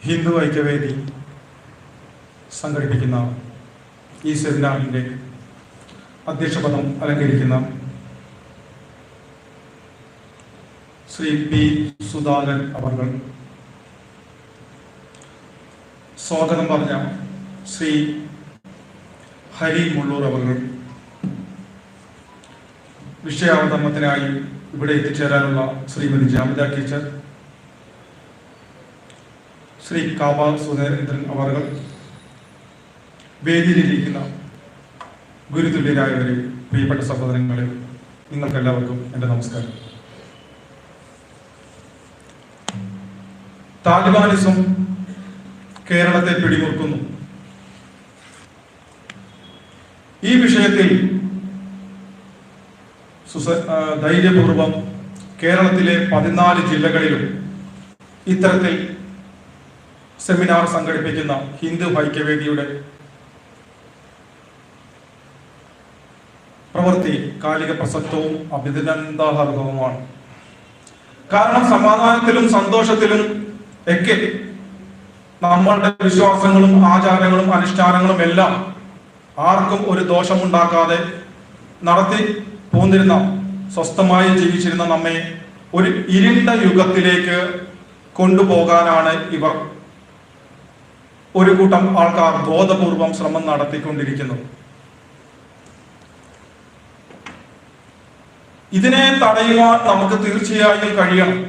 ഹിന്ദു ഐക്യവേദി സംഘടിപ്പിക്കുന്ന ഈ സെമിനാറിൻ്റെ അധ്യക്ഷപദം അലങ്കരിക്കുന്ന ശ്രീ പി സുധാകരൻ അവർ, സ്വാഗതം പറഞ്ഞ ശ്രീ ഹരി മുള്ളൂർ അവർ, വിഷയാവതരണത്തിനായി ഇവിടെ എത്തിച്ചേരാനുള്ള ശ്രീമതി ജാമിത ടീച്ചർ, ശ്രീ കാബ സുധീന്ദ്രൻ അവർ, വേദിയിലിരിക്കുന്ന ഗുരുതുല്യരായവരെ, പ്രിയപ്പെട്ട സഹോദരങ്ങളെ, നിങ്ങൾക്കെല്ലാവർക്കും എൻ്റെ നമസ്കാരം. താലിബാനിസം കേരളത്തെ പിടിമുറുക്കുന്നു. ഈ വിഷയത്തിൽ ധൈര്യപൂർവം കേരളത്തിലെ 14 ജില്ലകളിലും ഇത്തരത്തിൽ സെമിനാർ സംഘടിപ്പിക്കുന്ന ഹിന്ദു ഐക്യവേദിയുടെ പ്രവൃത്തി കാലിക പ്രസക്തവും അഭിനന്ദനാർഹവുമാണ്. കാരണം സമാധാനത്തിലും സന്തോഷത്തിലും ഒക്കെ നമ്മളുടെ വിശ്വാസങ്ങളും ആചാരങ്ങളും അനുഷ്ഠാനങ്ങളും എല്ലാം ആർക്കും ഒരു ദോഷമുണ്ടാക്കാതെ നടത്തി പോന്നിരുന്ന, സ്വസ്ഥമായി ജീവിച്ചിരുന്ന നമ്മെ ഒരു ഇരുണ്ട യുഗത്തിലേക്ക് കൊണ്ടുപോകാനാണ് ഇവർ ഒരു കൂട്ടം ആൾക്കാർ ബോധപൂർവം ശ്രമം നടത്തിക്കൊണ്ടിരിക്കുന്നത്. ഇതിനെ തടയുവാൻ നമുക്ക് തീർച്ചയായും കഴിയണം.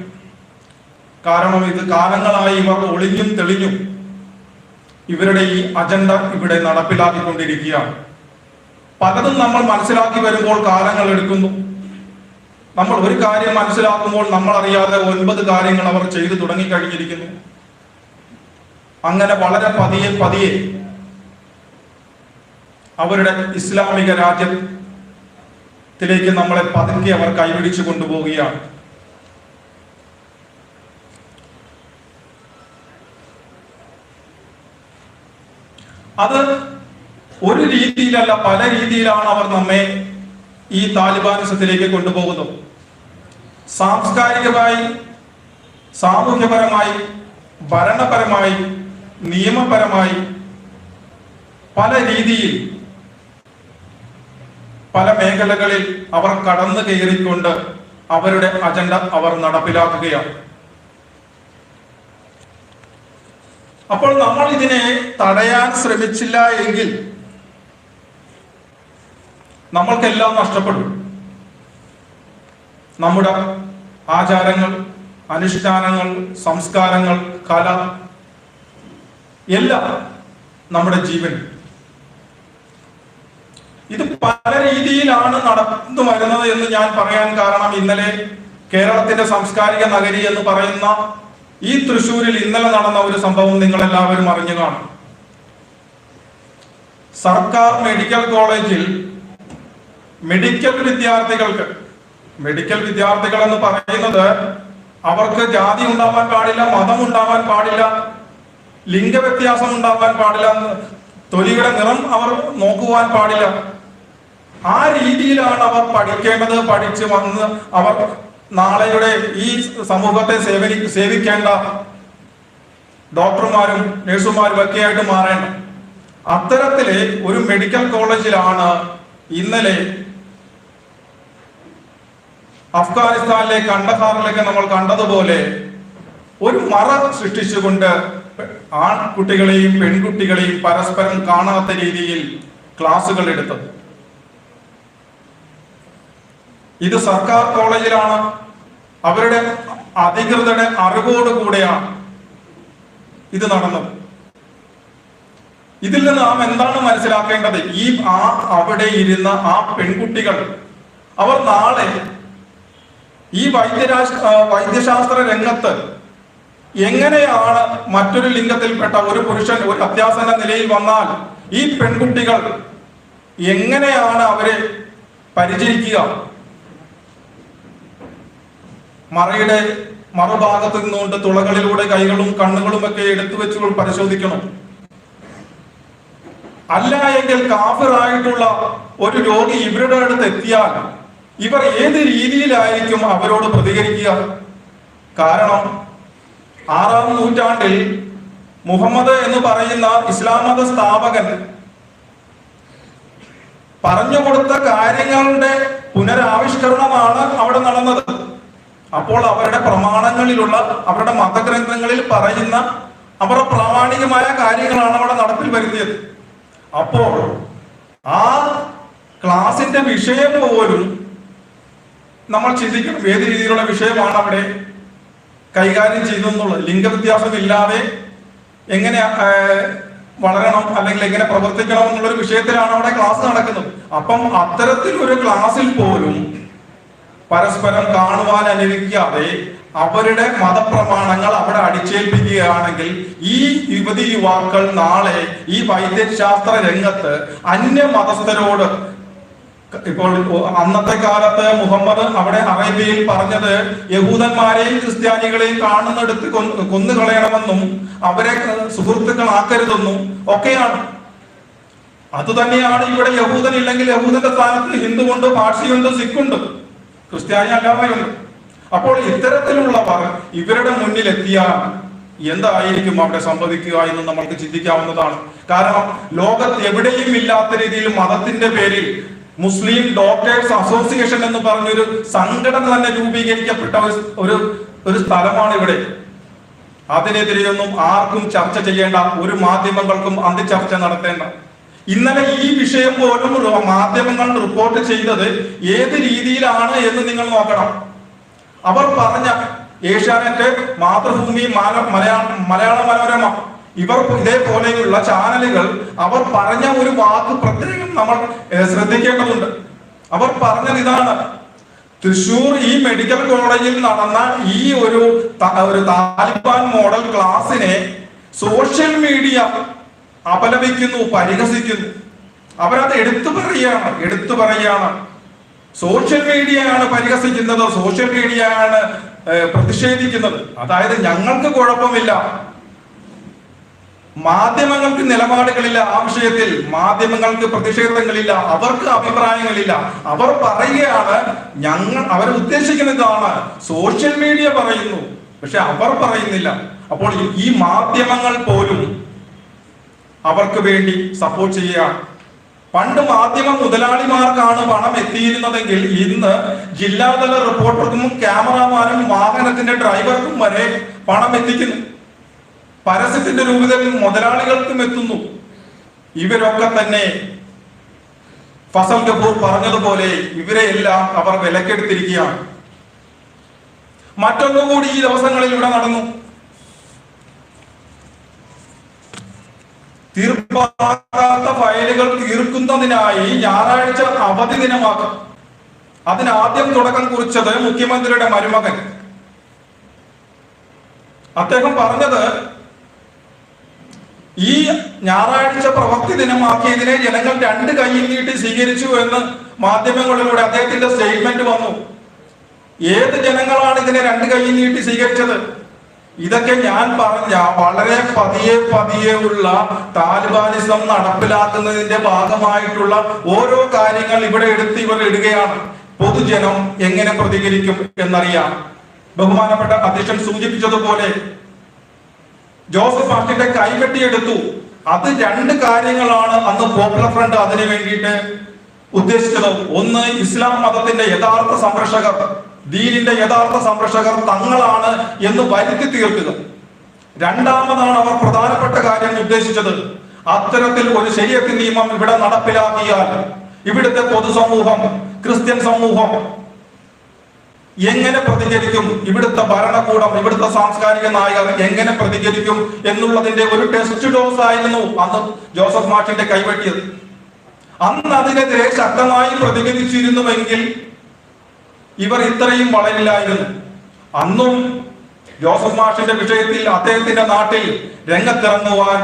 കാരണം ഇത് കാലങ്ങളായി ഇവർ ഒളിഞ്ഞും തെളിഞ്ഞും ഇവരുടെ ഈ അജണ്ട ഇവിടെ നടപ്പിലാക്കിക്കൊണ്ടിരിക്കുകയാണ്. പലതും നമ്മൾ മനസ്സിലാക്കി വരുമ്പോൾ കാലങ്ങൾ എടുക്കുന്നു. നമ്മൾ ഒരു കാര്യം മനസ്സിലാക്കുമ്പോൾ നമ്മൾ അറിയാതെ 9 കാര്യങ്ങൾ അവർ ചെയ്തു തുടങ്ങിക്കഴിഞ്ഞിരിക്കുന്നു. അങ്ങനെ വളരെ പതിയെ പതിയെ അവരുടെ ഇസ്ലാമിക രാജ്യത്തിലേക്ക് നമ്മളെ പതുക്കെ അവർ കൈപിടിച്ചു കൊണ്ടുപോവുകയാണ്. അത് ഒരു രീതിയിലല്ല, പല രീതിയിലാണ് അവർ നമ്മെ ഈ താലിബാനിസത്തിലേക്ക് കൊണ്ടുപോകുന്നത്. സാംസ്കാരികമായി, സാമൂഹ്യപരമായി, ഭരണപരമായി, നിയമപരമായി പല രീതിയിൽ പല മേഖലകളിൽ അവർ കടന്നു കയറിക്കൊണ്ട് അവരുടെ അജണ്ട അവർ നടപ്പിലാക്കുകയാണ്. അപ്പോൾ നമ്മൾ ഇതിനെ തടയാൻ ശ്രമിച്ചില്ല എങ്കിൽ നമ്മൾക്കെല്ലാം നഷ്ടപ്പെടും. നമ്മുടെ ആചാരങ്ങൾ, അനുഷ്ഠാനങ്ങൾ, സംസ്കാരങ്ങൾ, കല എല്ലാം നമ്മുടെ ജീവൻ. ഇത് പല രീതിയിലാണ് നടന്നു വരുന്നത് എന്ന് ഞാൻ പറയാൻ കാരണം, ഇന്നലെ കേരളത്തിന്റെ സാംസ്കാരിക നഗരി എന്ന് പറയുന്ന ഈ തൃശ്ശൂരിൽ ഇന്നലെ നടന്ന ഒരു സംഭവം നിങ്ങൾ എല്ലാവരും അറിഞ്ഞു കാണും. സർക്കാർ മെഡിക്കൽ കോളേജിൽ മെഡിക്കൽ വിദ്യാർത്ഥികൾ എന്ന് പറയുന്നത് അവർക്ക് ജാതി ഉണ്ടാവാൻ പാടില്ല, മതം ഉണ്ടാവാൻ പാടില്ല, ലിംഗവ്യത്യാസം ഉണ്ടാവാൻ പാടില്ല, തൊലിയുടെ നിറം അവർ നോക്കുവാൻ പാടില്ല. ആ രീതിയിലാണ് അവർ പഠിക്കേണ്ടത്. പഠിച്ച് വന്ന് അവർ നാളെയുടെ ഈ സമൂഹത്തെ സേവിക്കേണ്ട ഡോക്ടർമാരും നഴ്സുമാരും ഒക്കെ ആയിട്ട് മാറേണ്ട അത്തരത്തിലെ ഒരു മെഡിക്കൽ കോളേജിലാണ് ഇന്നലെ അഫ്ഗാനിസ്ഥാനിലെ കണ്ടഹാറിലേക്ക് നമ്മൾ കണ്ടതുപോലെ ഒരു മറ സൃഷ്ടിച്ചുകൊണ്ട് ആൺകുട്ടികളെയും പെൺകുട്ടികളെയും പരസ്പരം കാണാത്ത രീതിയിൽ ക്ലാസുകൾ എടുത്തത്. ഇത് സർക്കാർ കോളേജിലാണ്, അവരുടെ അധികൃതരുടെ അറിവോടുകൂടെയാണ് ഇത് നടന്നത്. ഇതിൽ നിന്ന് നാം എന്താണ് മനസ്സിലാക്കേണ്ടത്? അവിടെ ഇരുന്ന ആ പെൺകുട്ടികൾ അവർ നാളെ ഈ വൈദ്യശാസ്ത്ര രംഗത്ത് എങ്ങനെയാണ് മറ്റൊരു ലിംഗത്തിൽപ്പെട്ട ഒരു പുരുഷൻ ഒരു അത്യാസന്ന നിലയിൽ വന്നാൽ ഈ പെൺകുട്ടികൾ എങ്ങനെയാണ് അവരെ പരിചരിക്കുക? മറയുടെ മറുഭാഗത്ത് നിന്നുകൊണ്ട് തുളകളിലൂടെ കൈകളും കണ്ണുകളും ഒക്കെ എടുത്തു വെച്ച് പരിശോധിക്കണം. അല്ല എങ്കിൽ കാഫിറായിട്ടുള്ള ഒരു രോഗി ഇവരുടെ അടുത്ത് എത്തിയാൽ ഇവർ ഏത് രീതിയിലായിരിക്കും അവരോട് പ്രതികരിക്കുക? കാരണം 6-ാം നൂറ്റാണ്ടിൽ മുഹമ്മദ് എന്ന് പറയുന്ന ഇസ്ലാം മത സ്ഥാപകൻ പറഞ്ഞു കൊടുത്ത കാര്യങ്ങളുടെ പുനരാവിഷ്കരണമാണ് അവിടെ നടന്നത്. അപ്പോൾ അവരുടെ പ്രമാണങ്ങളിലുള്ള, അവരുടെ മതഗ്രന്ഥങ്ങളിൽ പറയുന്ന അവരുടെ പ്രാമാണികമായ കാര്യങ്ങളാണ് അവിടെ നടപ്പിൽ വരുത്തിയത്. അപ്പോൾ ആ ക്ലാസിന്റെ വിഷയം പോലും നമ്മൾ ചിന്തിക്കണം, ഏത് രീതിയിലുള്ള വിഷയമാണ് അവിടെ കൈകാര്യം ചെയ്തെന്നുള്ളത്. ലിംഗവ്യത്യാസമില്ലാതെ എങ്ങനെ വളരണം അല്ലെങ്കിൽ എങ്ങനെ പ്രവർത്തിക്കണം എന്നുള്ളൊരു വിഷയത്തിലാണ് അവിടെ ക്ലാസ് നടക്കുന്നത്. അപ്പം അത്തരത്തിലൊരു ക്ലാസ്സിൽ പോലും പരസ്പരം കാണുവാൻ അനുവദിക്കാതെ അവരുടെ മതപ്രമാണങ്ങൾ അവിടെ അടിച്ചേൽപ്പിക്കുകയാണെങ്കിൽ ഈ യുവതി യുവാക്കൾ നാളെ ഈ വൈദ്യശാസ്ത്ര രംഗത്ത് അന്യ മതസ്ഥരോട്, ഇപ്പോൾ അന്നത്തെ കാലത്ത് മുഹമ്മദ് അവിടെ അറേബ്യയിൽ പറഞ്ഞത് യഹൂദന്മാരെയും ക്രിസ്ത്യാനികളെയും കാണുന്നിടത്ത് കൊന്നുകളയണമെന്നും അവരെ സുഹൃത്തുക്കളാക്കരുതെന്നും ഒക്കെയാണ്. അതുതന്നെയാണ് ഇവിടെ. യഹൂദൻ ഇല്ലെങ്കിൽ യഹൂദന്റെ സ്ഥാനത്ത് ഹിന്ദുവുണ്ട്, പാഴ്സിയുണ്ട്, സിഖുണ്ട്, ക്രിസ്ത്യാനി അല്ലാതെയുണ്ട്. അപ്പോൾ ഇത്തരത്തിലുള്ളവർ ഇവരുടെ മുന്നിൽ എത്തിയാൽ എന്തായിരിക്കും അവിടെ സംഭവിക്കുക എന്ന് നമ്മൾക്ക് ചിന്തിക്കാവുന്നതാണ്. കാരണം ലോകത്ത് എവിടെയും ഇല്ലാത്ത രീതിയിൽ മതത്തിന്റെ പേരിൽ മുസ്ലിം ഡോക്ടേഴ്സ് അസോസിയേഷൻ എന്ന് പറഞ്ഞൊരു സംഘടന തന്നെ രൂപീകരിക്കപ്പെട്ട ഒരു സ്ഥലമാണ് ഇവിടെ. അതിനെതിരെയൊന്നും ആർക്കും ചർച്ച ചെയ്യേണ്ട, ഒരു മാധ്യമങ്ങൾക്കും അന്തിചർച്ച നടത്തേണ്ട. ഇന്നലെ ഈ വിഷയം പോലും മാധ്യമങ്ങൾ റിപ്പോർട്ട് ചെയ്തത് ഏത് രീതിയിലാണ് എന്ന് നിങ്ങൾ നോക്കണം. അവർ പറഞ്ഞ ഏഷ്യാനെറ്റ്, മാതൃഭൂമി, മലയാള മനോരമ, ഇവർ ഇതേപോലെയുള്ള ചാനലുകൾ അവർ പറഞ്ഞ ഒരു വാക്ക് പ്രത്യേകം നമ്മൾ ശ്രദ്ധിക്കേണ്ടതുണ്ട്. അവർ പറഞ്ഞത് ഇതാണ്: തൃശൂർ ഈ മെഡിക്കൽ കോളേജിൽ നടന്ന ഈ ഒരു താലിബാൻ മോഡൽ ക്ലാസിനെ സോഷ്യൽ മീഡിയ അപലപിക്കുന്നു, പരിഹസിക്കുന്നു. അവരത് എടുത്തു പറയുകയാണ്. സോഷ്യൽ മീഡിയയാണ് പരിഹസിക്കുന്നത്, സോഷ്യൽ മീഡിയയാണ് പ്രതിഷേധിക്കുന്നത്. അതായത് ഞങ്ങൾക്ക് കുഴപ്പമില്ല, മാധ്യമങ്ങൾക്ക് നിലപാടുകളില്ല, ആ വിഷയത്തിൽ മാധ്യമങ്ങൾക്ക് പ്രതിഷേധങ്ങളില്ല, അവർക്ക് അഭിപ്രായങ്ങളില്ല. അവർ പറയുകയാണ്, അവർ ഉദ്ദേശിക്കുന്നതാണ്, സോഷ്യൽ മീഡിയ പറയുന്നു, പക്ഷെ അവർ പറയുന്നില്ല. അപ്പോൾ ഈ മാധ്യമങ്ങൾ പോലും അവർക്ക് വേണ്ടി സപ്പോർട്ട് ചെയ്യുകയാണ്. പണ്ട് മാധ്യമ മുതലാളിമാർക്കാണ് പണം എത്തിയിരുന്നതെങ്കിൽ ഇന്ന് ജില്ലാതല റിപ്പോർട്ടർക്കും ക്യാമറാമാനും വാഹനത്തിന്റെ ഡ്രൈവർക്കും വരെ പണം എത്തിക്കുന്നു. പരസ്യത്തിന്റെ രൂപത്തിൽ മുതലാളികൾക്കും എത്തുന്നു. ഇവരൊക്കെ തന്നെ ഫസൽ ഗഫൂർ പറഞ്ഞതുപോലെ ഇവരെ എല്ലാം അവർ വിലക്കെടുത്തിരിക്കുകയാണ്. മറ്റൊന്നുകൂടി ഈ ദിവസങ്ങളിൽ ഇവിടെ നടന്നു. തീർപ്പാകാത്ത ഫയലുകൾ തീർക്കുന്നതിനായി ഞായറാഴ്ച അവധി ദിനമാക്കും. അതിനാദ്യം തുടക്കം കുറിച്ചത് മുഖ്യമന്ത്രിയുടെ മരുമകൻ. അദ്ദേഹം പറഞ്ഞത്, ഈ ഞായറാഴ്ച പ്രവൃത്തി ദിനമാക്കിയതിനെ ജനങ്ങൾ രണ്ട് കൈയിൽ നീട്ടി സ്വീകരിച്ചു എന്ന് മാധ്യമങ്ങളിലൂടെ അദ്ദേഹത്തിന്റെ സ്റ്റേറ്റ്മെന്റ് വന്നു. ഏത് ജനങ്ങളാണ് ഇതിനെ രണ്ട് കൈയിൽ നീട്ടി സ്വീകരിച്ചത്? ഇതൊക്കെ ഞാൻ പറഞ്ഞ വളരെ പതിയെ ഉള്ള താലിബാനിസം നടപ്പിലാക്കുന്നതിന്റെ ഭാഗമായിട്ടുള്ള ഓരോ കാര്യങ്ങൾ ഇവിടെ എടുത്ത് ഇവർ ഇടുകയാണ്. പൊതുജനം എങ്ങനെ പ്രതികരിക്കും എന്നറിയാം. ബഹുമാനപ്പെട്ട അധ്യക്ഷൻ സൂചിപ്പിച്ചതുപോലെ ജോസഫ് മാഷിന്റെ കൈവെട്ടിയെടുത്തു. അത് രണ്ട് കാര്യങ്ങളാണ് അന്ന് പോപ്പുലർ ഫ്രണ്ട് അതിനു വേണ്ടിയിട്ട് ഉദ്ദേശിച്ചത്. ഒന്ന്, ഇസ്ലാം മതത്തിന്റെ യഥാർത്ഥ സംരക്ഷകർ, ദീനിന്റെ യഥാർത്ഥ സംരക്ഷകർ തങ്ങളാണ് എന്ന് വരുത്തി തീർക്കുക. രണ്ടാമതാണ് അവർ പ്രധാനപ്പെട്ട കാര്യം ഉദ്ദേശിച്ചത്, അത്തരത്തിൽ ഒരു ശരീഅത്ത് നിയമം ഇവിടെ നടപ്പിലാക്കിയാൽ ഇവിടുത്തെ പൊതുസമൂഹം, ക്രിസ്ത്യൻ സമൂഹം എങ്ങനെ പ്രതികരിക്കും, ഇവിടുത്തെ ഭരണകൂടം, ഇവിടുത്തെ സാംസ്കാരിക നായകർ എങ്ങനെ പ്രതികരിക്കും എന്നുള്ളതിന്റെ ഒരു ടെസ്റ്റ് ഡോസ് ആയിരുന്നു അന്ന് ജോസഫ് മാഷിന്റെ കൈവെട്ടിയത്. അന്ന് അതിനെതിരെ ശക്തമായി പ്രതികരിച്ചിരുന്നുവെങ്കിൽ ഇവർ ഇത്രയും വളരില്ലായിരുന്നു. അന്നും ജോസഫ് മാഷിന്റെ വിഷയത്തിൽ അദ്ദേഹത്തിന്റെ നാട്ടിൽ രംഗത്തിറങ്ങുവാൻ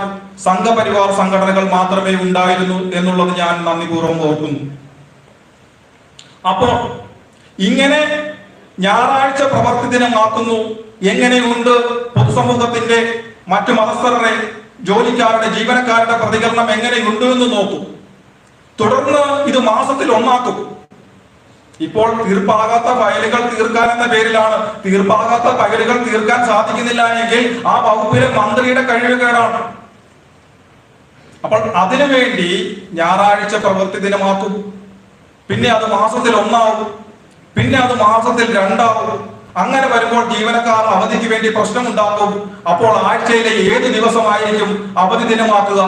സംഘപരിവാർ സംഘടനകൾ മാത്രമേ ഉണ്ടായിരുന്നു എന്നുള്ളത് ഞാൻ നന്ദിപൂർവ്വം ഓർക്കുന്നു. അപ്പോൾ ഇങ്ങനെ ഞായറാഴ്ച പ്രവൃത്തി ദിനമാക്കുന്നു. എങ്ങനെയുണ്ട് പൊതുസമൂഹത്തിന്റെ, മറ്റു മതസ്ഥരുടെ, ജോലിക്കാരുടെ, ജീവനക്കാരുടെ പ്രതികരണം എങ്ങനെയുണ്ട് എന്ന് നോക്കൂ. തുടർന്ന് ഇത് മാസത്തിൽ ഒന്നാക്കും. ഇപ്പോൾ തീർപ്പാകാത്ത ഫയലുകൾ തീർക്കാൻ എന്ന പേരിലാണ്. തീർപ്പാകാത്ത ഫയലുകൾ തീർക്കാൻ സാധിക്കുന്നില്ല എങ്കിൽ ആ വകുപ്പിലെ മന്ത്രിയുടെ കഴിവുകേടാണ്. അപ്പോൾ അതിനുവേണ്ടി ഞായറാഴ്ച പ്രവൃത്തി ദിനമാക്കും, പിന്നെ അത് മാസത്തിൽ 1 ആവും, പിന്നെ അത് മാസത്തിൽ 2 ആവും. അങ്ങനെ വരുമ്പോൾ ജീവനക്കാർ അവധിക്ക് വേണ്ടി പ്രശ്നമുണ്ടാക്കും. അപ്പോൾ ആഴ്ചയിലെ ഏത് ദിവസമായിരിക്കും അവധി ദിനമാക്കുക?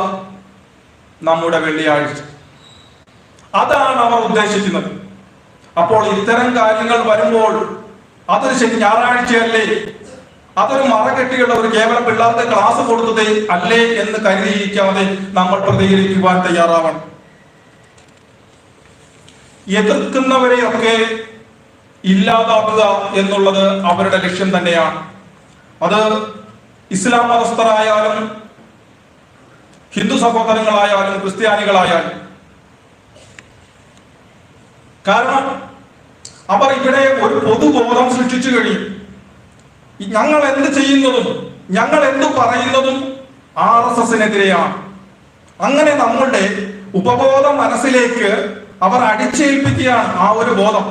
നമ്മുടെ വെള്ളിയാഴ്ച. അതാണ് അവർ ഉദ്ദേശിക്കുന്നത്. അപ്പോൾ ഇത്തരം കാര്യങ്ങൾ വരുമ്പോൾ അതൊരു ഞായറാഴ്ചയല്ലേ, അതൊരു മറകെട്ടിയുള്ള ഒരു കേവലം പിള്ളേർക്ക് ക്ലാസ് കൊടുത്തതേ അല്ലേ എന്ന് കരുതിയിരിക്കാതെ നമ്മൾ പ്രതികരിക്കുവാൻ തയ്യാറാവണം. എതിർക്കുന്നവരെയൊക്കെ ഇല്ലാതാക്കുക എന്നുള്ളത് അവരുടെ ലക്ഷ്യം തന്നെയാണ്. അത് ഇസ്ലാം മതസ്ഥരായാലും ഹിന്ദു സഹോദരങ്ങളായാലും ക്രിസ്ത്യാനികളായാലും. കാരണം അവർ ഇവിടെ ഒരു പൊതുബോധം സൃഷ്ടിച്ചു കഴിയും. ഞങ്ങൾ എന്ത് ചെയ്യുന്നതും ഞങ്ങൾ എന്തു പറയുന്നതും RSSനെതിരെയാണ്. അങ്ങനെ നമ്മളുടെ ഉപബോധ മനസ്സിലേക്ക് അവർ അടിച്ചേൽപ്പിക്കുകയാണ് ആ ഒരു ബോധം.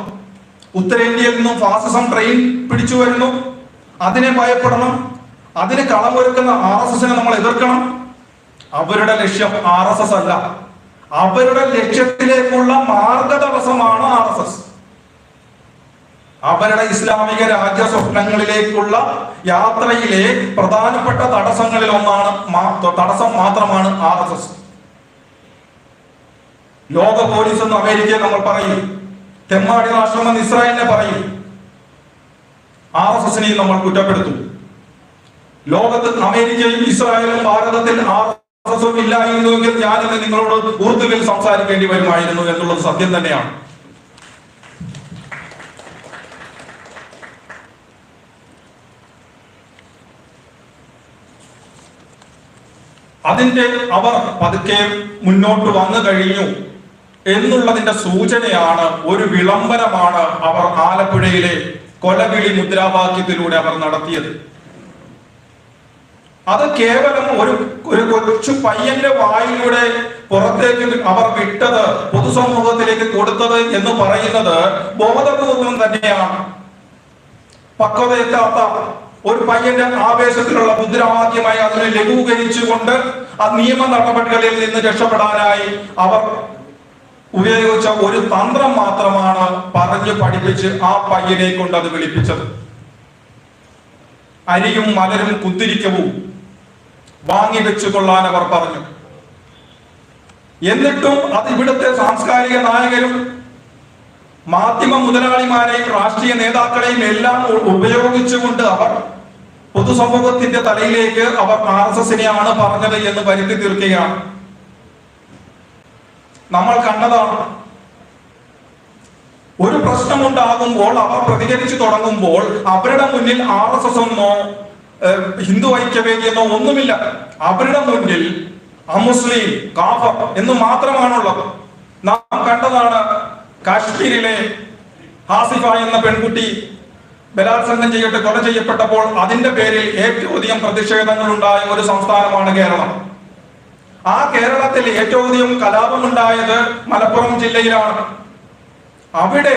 ഉത്തരേന്ത്യയിൽ നിന്നും ഫാസിസം ട്രെയിൻ പിടിച്ചു വരുന്നു, അതിനെ ഭയപ്പെടണം, അതിന് കളമൊരുക്കുന്ന RSSനെ നമ്മൾ എതിർക്കണം. അവരുടെ ലക്ഷ്യം RSS അല്ല, അവരുടെ ലക്ഷ്യത്തിലേക്കുള്ള മാർഗതടസ്സമാണ് RSS. അവരുടെ ഇസ്ലാമിക രാജ്യ സ്വപ്നങ്ങളിലേക്കുള്ള യാത്രയിലെ പ്രധാനപ്പെട്ട തടസ്സങ്ങളിൽ തടസ്സം മാത്രമാണ് RSS. ലോക പോലീസ് എന്ന് അമേരിക്കയെ നമ്മൾ പറയും, തെമ്മാടി രാഷ്ട്രമെന്ന് ഇസ്രായേലിനെ പറയും. RSSനെയും നമ്മൾ കുറ്റപ്പെടുത്തും. ലോകത്ത് അമേരിക്കയും ഇസ്രായേലും ഭാരതത്തിൽ RSSും ഇല്ലായിരുന്നുവെങ്കിൽ ഞാനിന്ന് നിങ്ങളോട് ഉറുദുവിൽ സംസാരിക്കേണ്ടി വരുമായിരുന്നു എന്നുള്ളത് സത്യം തന്നെയാണ്. അതിന്റെ അവർ പതുക്കെ മുന്നോട്ട് വന്നു കഴിഞ്ഞു എന്നുള്ളതിന്റെ സൂചനയാണ്, ഒരു വിളംബരമാണ് അവർ ആലപ്പുഴയിലെ കൊലവിളി മുദ്രാവാക്യത്തിലൂടെ അവർ നടത്തിയത്. അത് കേവലം ഒരു കൊച്ചു പയ്യന്റെ വായിലൂടെ പുറത്തേക്ക് അവർ വിട്ടത്, പൊതുസമൂഹത്തിലേക്ക് കൊടുത്തത് എന്ന് പറയുന്നത് ബോധപൂർവം തന്നെയാണ്. പക്വതയെത്താത്ത ഒരു പയ്യന്റെ ആവേശത്തിലുള്ള മുദ്രാവാക്യമായി അതിനെ ലഘൂകരിച്ചുകൊണ്ട് ആ നിയമ നടപടികളിൽ നിന്ന് രക്ഷപ്പെടാനായി അവർ ഉപയോഗിച്ച ഒരു തന്ത്രം മാത്രമാണ് പറഞ്ഞു പഠിപ്പിച്ച് ആ പയ്യനെ കൊണ്ട് അത് വിളിപ്പിച്ചത്. അരിയും മലരും കുത്തിരിക്കവും വാങ്ങിവെച്ചു കൊള്ളാൻ അവർ പറഞ്ഞു. എന്നിട്ടും അത് ഇവിടുത്തെ സാംസ്കാരിക നായകരും മാധ്യമ മുതലാളിമാരെയും രാഷ്ട്രീയ നേതാക്കളെയും എല്ലാം ഉപയോഗിച്ചുകൊണ്ട് അവർ പൊതുസമൂഹത്തിന്റെ തലയിലേക്ക് അവർ RSSനെയാണ് പറഞ്ഞത് എന്ന് വരുത്തി തീർക്കുകയാണ്. നമ്മൾ കണ്ടതാണ്. ഒരു പ്രശ്നമുണ്ടാകുമ്പോൾ അവർ പ്രതികരിച്ചു തുടങ്ങുമ്പോൾ അവരുടെ മുന്നിൽ RSS എന്നോ ഹിന്ദു ഐക്യവേദി എന്നോ ഒന്നുമില്ല. അവരുടെ മുന്നിൽ അമുസ്ലിം, കാഫർ എന്ന് മാത്രമാണുള്ളത്. നാം കണ്ടതാണ് കാശ്മീരിലെ ഹാസിഫ എന്ന പെൺകുട്ടി ബലാത്സംഗം ചെയ്തിട്ട് കൊല ചെയ്യപ്പെട്ടപ്പോൾ അതിന്റെ പേരിൽ ഏറ്റവും അധികം പ്രതിഷേധങ്ങൾ ഉണ്ടായ ഒരു സംസ്ഥാനമാണ് കേരളം. ആ കേരളത്തിൽ ഏറ്റവും അധികം കലാപമുണ്ടായത് മലപ്പുറം ജില്ലയിലാണ്. അവിടെ